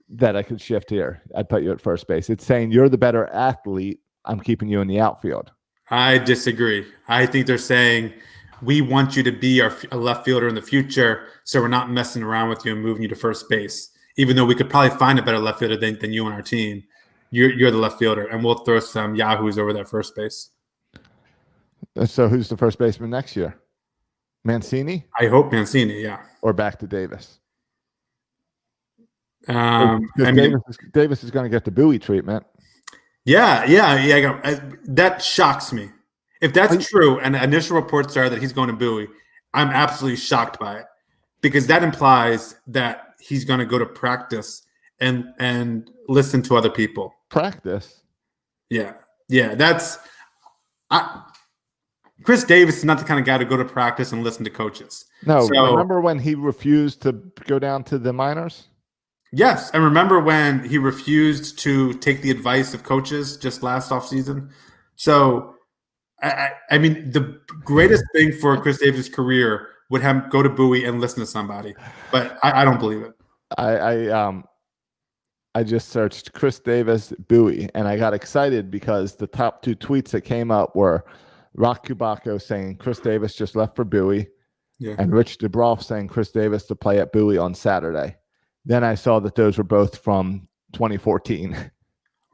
A: that I could shift here, I'd put you at first base. It's saying you're the better athlete. I'm keeping you in the outfield.
C: I disagree. I think they're saying we want you to be a left fielder in the future, so we're not messing around with you and moving you to first base. Even though we could probably find a better left fielder than you on our team, you're the left fielder, and we'll throw some yahoos over that first base.
A: So who's the first baseman next year? Mancini?
C: I hope Mancini, yeah.
A: Or back to Davis?
C: Davis
A: is going to get the Bowie treatment.
C: Yeah. That shocks me. If that's true, and the initial reports are that he's going to Bowie, I'm absolutely shocked by it, because that implies that he's going to go to practice and listen to other people.
A: Practice?
C: Yeah. Chris Davis is not the kind of guy to go to practice and listen to coaches.
A: No, remember when he refused to go down to the minors?
C: Yes, and remember when he refused to take the advice of coaches just last offseason? So, I mean, the greatest thing for Chris Davis' career would have him go to Bowie and listen to somebody, but I don't believe it.
A: I just searched Chris Davis Bowie, and I got excited because the top two tweets that came up were Rock Kubaco saying Chris Davis just left for Bowie, and Rich DeBroff saying Chris Davis to play at Bowie on Saturday. Then I saw that those were both from 2014.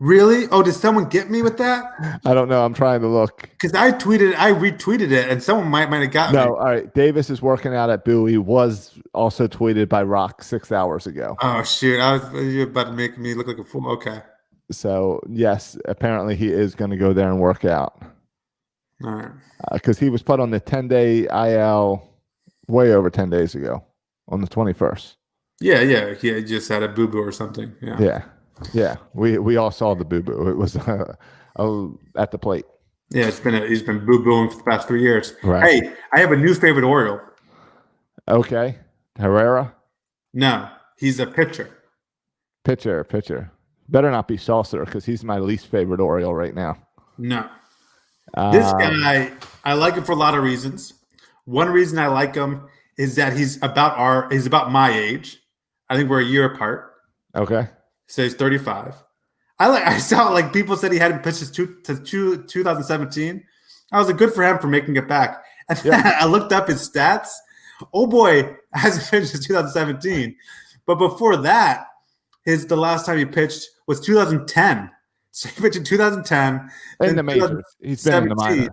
C: Really? Oh, did someone get me with that?
A: I don't know. I'm trying to look.
C: Because I retweeted it, and someone might have got me.
A: No, all right. Davis is working out at Bowie was also tweeted by Rock 6 hours ago.
C: Oh, shoot. You're about to make me look like a fool. Okay.
A: So, yes, apparently he is going to go there and work out.
C: All right.
A: Because he was put on the 10-day IL way over 10 days ago on the 21st.
C: Yeah. He just had a boo-boo or something.
A: Yeah. We all saw the boo-boo. It was at the plate.
C: Yeah, he's been boo-booing for the past 3 years.
A: Right.
C: Hey, I have a new favorite Oriole.
A: Okay. Herrera?
C: No, he's a pitcher.
A: Pitcher. Better not be Saucer because he's my least favorite Oriole right now.
C: No. This
A: Um,
C: guy, I like him for a lot of reasons. One reason I like him is that he's about my age. I think we're a year apart.
A: Okay.
C: So he's 35. I saw like people said he hadn't pitched since 2017. I was like, good for him for making it back. And then I looked up his stats. Oh boy, hasn't pitched since 2017. But before that, the last time he pitched was 2010. So he pitched in 2010.
A: In
C: then
A: the majors. He's been in the
C: 2017.
A: minor.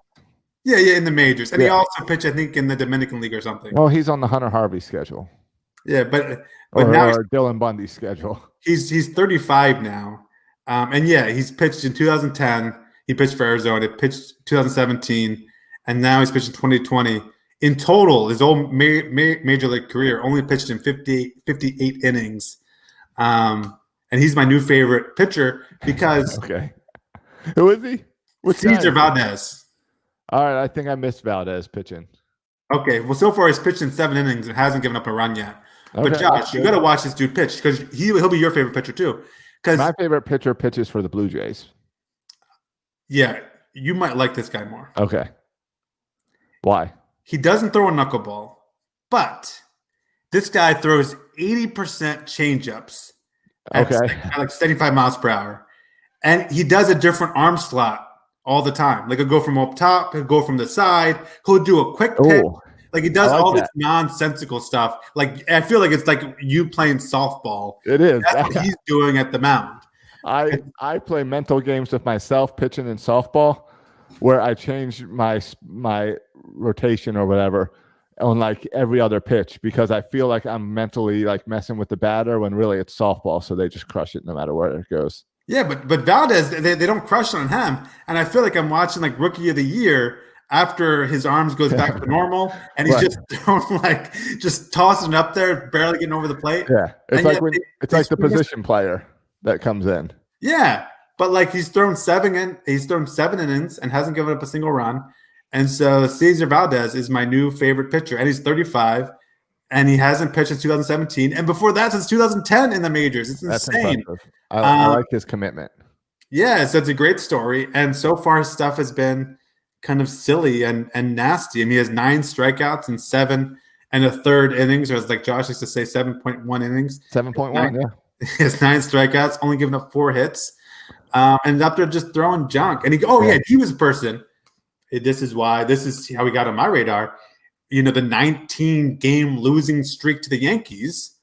C: Yeah, in the majors. And he
A: Yeah.
C: also pitched, I think, in the Dominican League or something.
A: Well, he's on the Hunter Harvey schedule.
C: Yeah, but
A: Or,
C: now
A: or Dylan Bundy schedule.
C: he's 35 now. And yeah, he's pitched in 2010. He pitched for Arizona. He pitched 2017. And now he's pitched in 2020. In total, his whole major league career only pitched in 58 innings. And he's my new favorite pitcher because
A: Okay. Who is he? Which
C: Cesar
A: guy?
C: Valdez.
A: All right. I think I missed Valdez pitching.
C: Okay, well, so far he's pitched in 7 innings and hasn't given up a run yet. But
A: Okay,
C: Josh,
A: that's
C: you
A: good.
C: got to watch this dude pitch because he'll be your favorite pitcher too. Because
A: My favorite pitcher pitches for the Blue Jays.
C: yeah, you might like this guy more.
A: Okay. Why?
C: He doesn't throw a knuckleball, but this guy throws 80% changeups at
A: Okay.
C: like 75 miles per hour. And he does a different arm slot all the time. Like he'll go from up top, he'll go from the side, he'll do a quick pitch.
A: Oh,
C: Like he does
A: I like
C: all
A: that.
C: this nonsensical stuff. Like I feel like it's like you playing softball.
A: it is.
C: That's what he's doing at the mound.
A: I play mental games with myself pitching in softball where I change my rotation or whatever on like every other pitch because I feel like I'm mentally like messing with the batter when really it's softball, so they just crush it no matter where it goes.
C: Yeah, but Valdez, they don't crush on him. And I feel like I'm watching like Rookie of the Year after his arms goes back to normal and he's
A: Right.
C: just throwing like just tossing it up there, barely getting over the plate.
A: Yeah, it's
C: And
A: like
C: yet
A: when
C: they-
A: it's
C: they
A: like the
C: swing us-
A: position player that comes in.
C: Yeah. But like he's thrown 7 innings and hasn't given up a single run. And so Cesar Valdez is my new favorite pitcher. And he's 35 and he hasn't pitched since 2017. And before that, since 2010 in the majors. It's
A: That's
C: insane.
A: impressive. I
C: Um,
A: like his commitment.
C: Yeah, so it's a great story. And so far his stuff has been kind of silly and nasty. I mean, he has 9 strikeouts and 7 and a third innings, or as like Josh likes to say, 7.1 innings.
A: 7.1, yeah.
C: He has 9 strikeouts, only giving up 4 hits. And up there just throwing junk. And he was a person. This is how he got on my radar. You know, the 19-game losing streak to the Yankees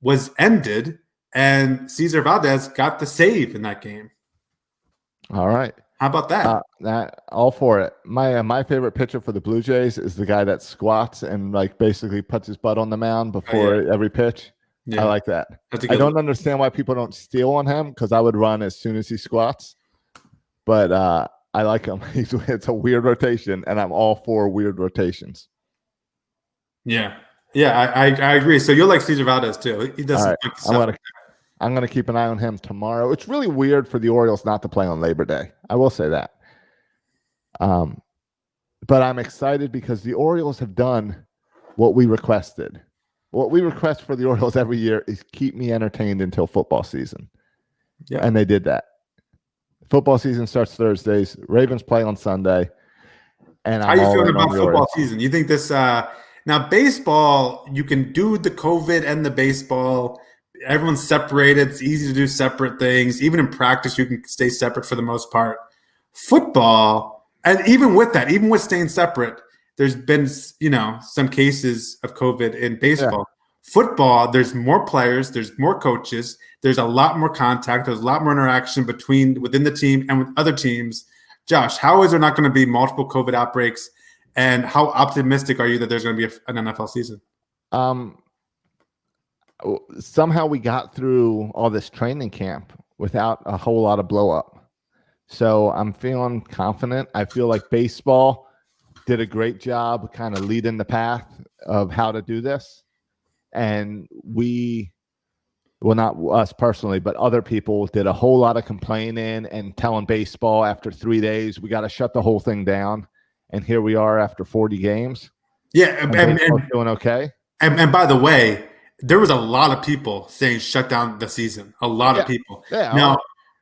C: was ended, and Cesar Valdez got the save in that game.
A: All right.
C: How about that?
A: That all for it. My favorite pitcher for the Blue Jays is the guy that squats and like basically puts his butt on the mound before every pitch.
C: Yeah,
A: I like that.
C: that's a
A: I
C: good
A: don't
C: one.
A: understand why people don't steal on him because I would run as soon as he squats. But I like him. It's a weird rotation, and I'm all for weird rotations.
C: Yeah, I agree. So you'll like Cesar Valdez too. He does
A: All
C: some
A: right.
C: funky stuff.
A: I'm gonna keep an eye on him tomorrow. It's really weird for the Orioles not to play on Labor Day. I will say that. But I'm excited because the Orioles have done what we requested. What we request for the Orioles every year is keep me entertained until football season.
C: Yeah.
A: And they did that. Football season starts Thursdays. Ravens play on Sunday. And
C: How
A: I'm
C: you
A: all
C: feeling
A: in on
C: about
A: the
C: football
A: Orioles.
C: season? You think this now baseball, you can do the COVID and the baseball. Everyone's separated. It's easy to do separate things. Even in practice, you can stay separate for the most part. Football, and even with that, even with staying separate, there's been some cases of COVID in baseball. Football, there's more players, there's more coaches, there's a lot more contact, there's a lot more interaction within the team and with other teams. Josh, how is there not going to be multiple COVID outbreaks, and how optimistic are you that there's going to be an NFL season?
A: Somehow we got through all this training camp without a whole lot of blow up. So I'm feeling confident. I feel like baseball did a great job kind of leading the path of how to do this. And not us personally, but other people did a whole lot of complaining and telling baseball after 3 days, we got to shut the whole thing down. And here we are after 40 games.
C: Yeah,
A: And baseball's doing okay.
C: And by the way, there was a lot of people saying shut down the season. A lot of people.
A: Yeah.
C: Now,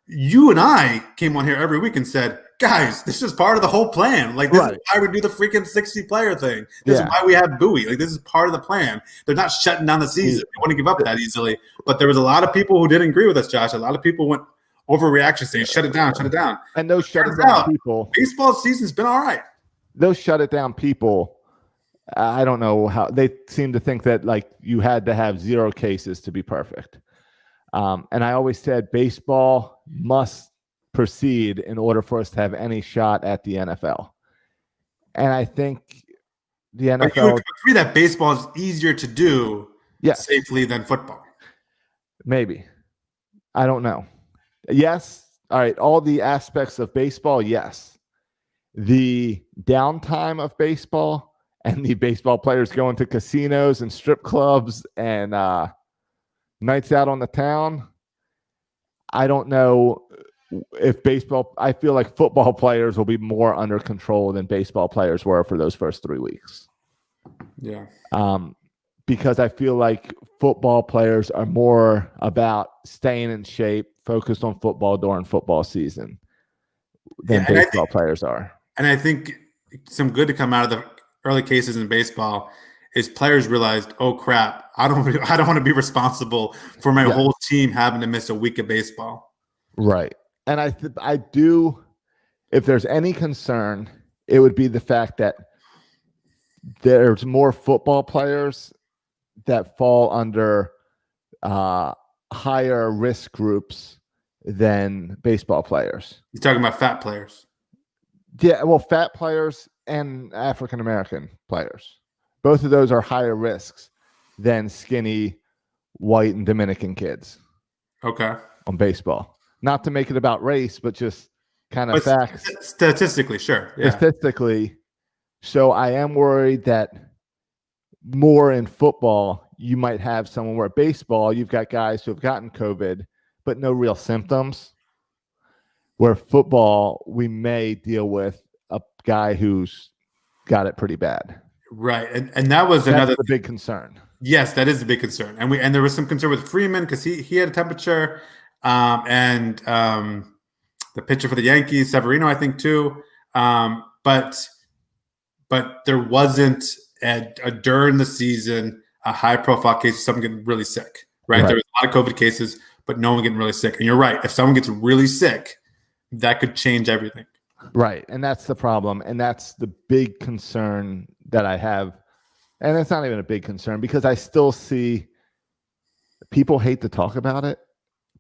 C: you and I came on here every week and said, guys, this is part of the whole plan. Like, this is why we do the freaking 60-player thing. This is why we have Bowie. Like, this is part of the plan. They're not shutting down the season. They want to give up that easily. But there was a lot of people who didn't agree with us, Josh. A lot of people went overreaction saying, shut it down, shut it down.
A: And those shut it down people.
C: Baseball season's been all right.
A: Those shut it down people, I don't know how they seem to think that like you had to have 0 cases to be perfect. And I always said baseball must proceed in order for us to have any shot at the NFL. And I think the NFL.
C: But you would agree that baseball is easier to do safely than football.
A: Maybe. I don't know. Yes. All right. All the aspects of baseball, yes. The downtime of baseball and the baseball players going to casinos and strip clubs and nights out on the town. I don't know if baseball, I feel like football players will be more under control than baseball players were for those first 3 weeks.
C: Yeah.
A: Because I feel like football players are more about staying in shape, focused on football during football season than baseball players are.
C: And I think some good to come out of the early cases in baseball is players realized, oh crap, I don't want to be responsible for my whole team having to miss a week of baseball.
A: Right. And I do, if there's any concern, it would be the fact that there's more football players that fall under higher risk groups than baseball players.
C: You're talking about fat players.
A: Yeah, well, fat players and African American players. Both of those are higher risks than skinny white and Dominican kids.
C: Okay.
A: On baseball. Not to make it about race, but just kind of facts.
C: Statistically, sure. Yeah.
A: Statistically. So I am worried that more in football, you might have someone where baseball, you've got guys who have gotten COVID, but no real symptoms. Where football, we may deal with a guy who's got it pretty bad.
C: Right. And that was another
A: big concern.
C: Yes, that is a big concern. And there was some concern with Freeman because he had a temperature. And the pitcher for the Yankees, Severino, I think too. But there wasn't during the season a high profile case of someone getting really sick. Right? There was a lot of COVID cases, but no one getting really sick. And you're right. If someone gets really sick, that could change everything.
A: Right. And that's the problem. And that's the big concern that I have. And it's not even a big concern because I still see people hate to talk about it,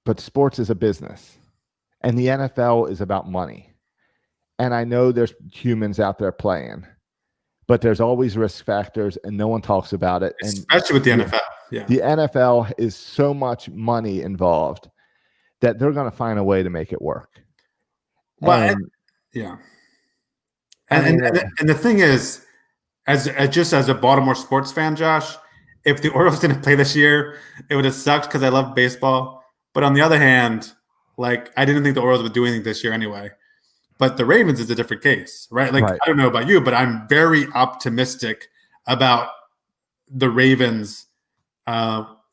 A: but sports is a business. And the NFL is about money. And I know there's humans out there playing, but there's always risk factors and no one talks about it.
C: Especially with the NFL. Yeah.
A: The NFL is so much money involved that they're going to find a way to make it work.
C: Well, yeah. And the thing is, as a Baltimore sports fan, Josh, if the Orioles didn't play this year, it would have sucked because I love baseball. But on the other hand, like I didn't think the Orioles would do anything this year anyway. But the Ravens is a different case, right? Like I don't know about you, but I'm very optimistic about the Ravens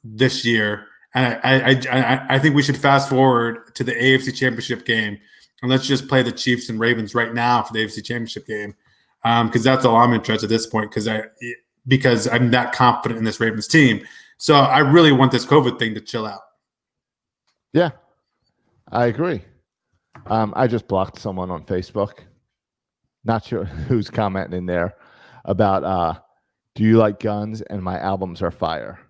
C: this year. And I think we should fast forward to the AFC Championship game. And let's just play the Chiefs and Ravens right now for the AFC Championship game, because that's all I'm interested at this point. Because I'm that confident in this Ravens team, so I really want this COVID thing to chill out.
A: Yeah, I agree. I just blocked someone on Facebook. Not sure who's commenting in there about do you like guns and my albums are fire.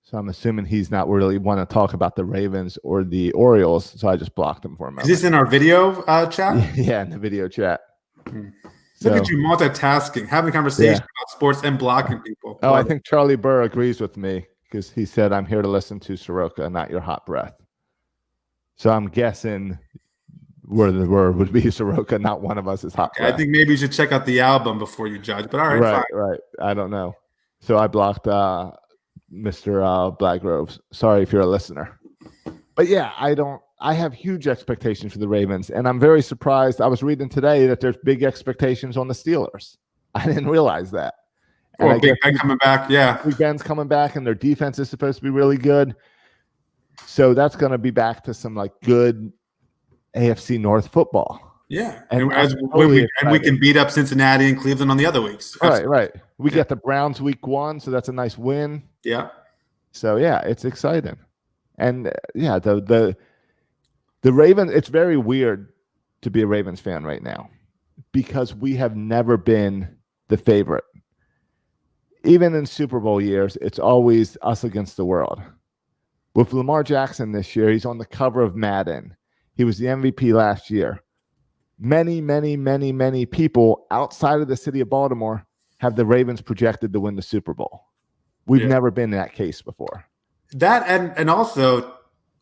A: So I'm assuming he's not really want to talk about the Ravens or the Orioles. So I just blocked him for a moment.
C: Is this in our video chat?
A: Yeah, in the video chat.
C: Look at you multitasking, having conversations about sports and blocking people.
A: Oh, I think Charlie Burr agrees with me because he said, I'm here to listen to Soroka, not your hot breath. So I'm guessing where the word would be Soroka, not one of us is hot breath.
C: I think maybe you should check out the album before you judge. But all right, fine.
A: Right. I don't know. So I blocked Mr. Blackgroves. Sorry if you're a listener. But yeah, I have huge expectations for the Ravens, and I'm very surprised. I was reading today that there's big expectations on the Steelers. I didn't realize that. And
C: Or
A: I
C: Big
A: guess
C: Ben coming back. Yeah.
A: Big Ben's coming back, and their defense is supposed to be really good. So that's going to be back to some like good AFC North football.
C: Yeah.
A: And
C: And,
A: I'm totally
C: we can beat up Cincinnati and Cleveland on the other weeks.
A: Right. We get the Browns week 1, so that's a nice win.
C: Yeah.
A: So yeah, it's exciting. And yeah, the Ravens, it's very weird to be a Ravens fan right now because we have never been the favorite. Even in Super Bowl years, it's always us against the world. With Lamar Jackson this year, he's on the cover of Madden. He was the MVP last year. Many people outside of the city of Baltimore have the Ravens projected to win the Super Bowl. We've never been in that case before.
C: That and also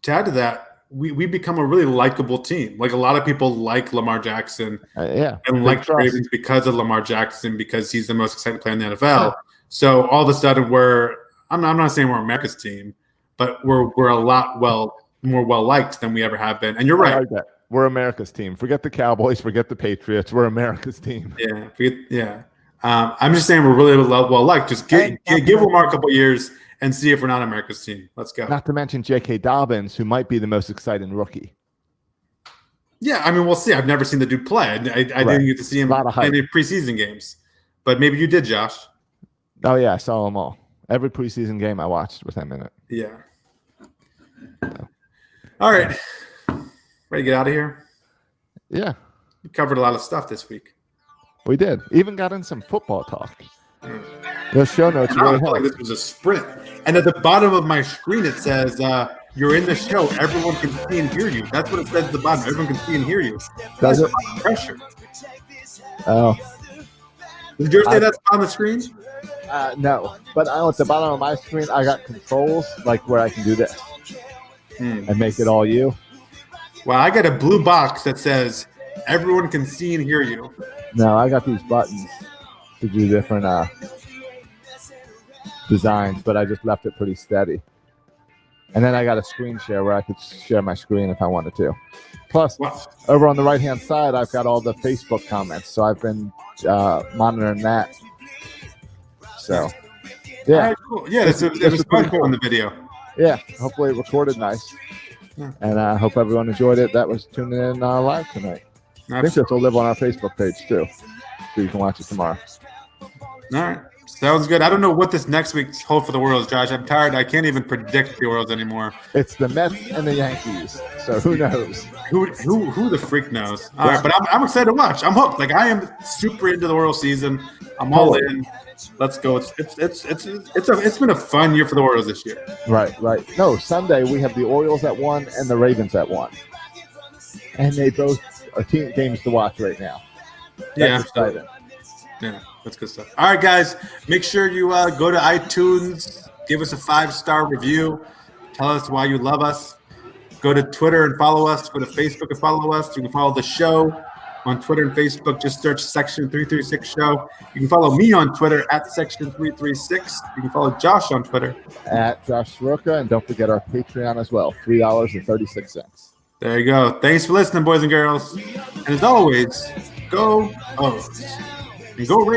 C: to add to that, we become a really likable team. Like a lot of people like Lamar Jackson and like the Ravens because of Lamar Jackson, because he's the most exciting player in the NFL. So all of a sudden I'm not saying we're America's team, but we're a lot more well liked than we ever have been. And you're right.
A: I like that. We're America's team. Forget the Cowboys, forget the Patriots. We're America's team.
C: Yeah. I'm just saying we're really well liked. Just give Lamar a couple years and see if we're not America's team. Let's go.
A: Not to mention J.K. Dobbins, who might be the most exciting rookie.
C: Yeah, I mean, we'll see. I've never seen the dude play. I didn't get to see him in any preseason games. But maybe you did, Josh.
A: Oh, yeah, I saw them all. Every preseason game I watched with him in it.
C: Yeah. All right. Ready to get out of here?
A: Yeah.
C: We covered a lot of stuff this week.
A: We did. Even got in some football talk. Those show notes really helped.
C: Like this was a sprint. And at the bottom of my screen, it says, you're in the show. Everyone can see and hear you. That's what it says at the bottom. Everyone can see and hear you.
A: Does it?
C: Pressure.
A: Oh.
C: Did yours say that's on the screen?
A: No. But at the bottom of my screen, I got controls, like where I can do this and make it all you.
C: Well, I got a blue box that says, everyone can see and hear you.
A: No, I got these buttons to do different designs, but I just left it pretty steady. And then I got a screen share where I could share my screen if I wanted to. Plus, over on the right-hand side, I've got all the Facebook comments, so I've been monitoring that. So, yeah.
C: All right, cool. Yeah, it was fun on the video.
A: Yeah, hopefully it recorded nice.
C: Yeah.
A: And I hope everyone enjoyed it. That was tuning in live tonight. I think this will live on our Facebook page, too. So you can watch it tomorrow.
C: All right. Sounds good. I don't know what this next week holds for the Orioles, Josh. I'm tired. I can't even predict the Orioles anymore.
A: It's the Mets and the Yankees. So who knows?
C: Who the freak knows? All right, but I'm excited to watch. I'm hooked. Like I am super into the Orioles season. I'm all in. Let's go. It's been a fun year for the Orioles this year.
A: Right. No, Sunday we have the Orioles at 1 and the Ravens at 1. And they both are team games to watch right now. That's exciting.
C: Yeah, that's good stuff. All right, guys, make sure you go to iTunes, give us a 5-star review, tell us why you love us. Go to Twitter and follow us. Go to Facebook and follow us. You can follow the show on Twitter and Facebook. Just search Section 336 Show. You can follow me on Twitter at Section 336. You can follow Josh on Twitter
A: at Josh Soroka, and don't forget our Patreon as well, $3.36.
C: There you go. Thanks for listening, boys and girls. And as always, go O's and go Ravens.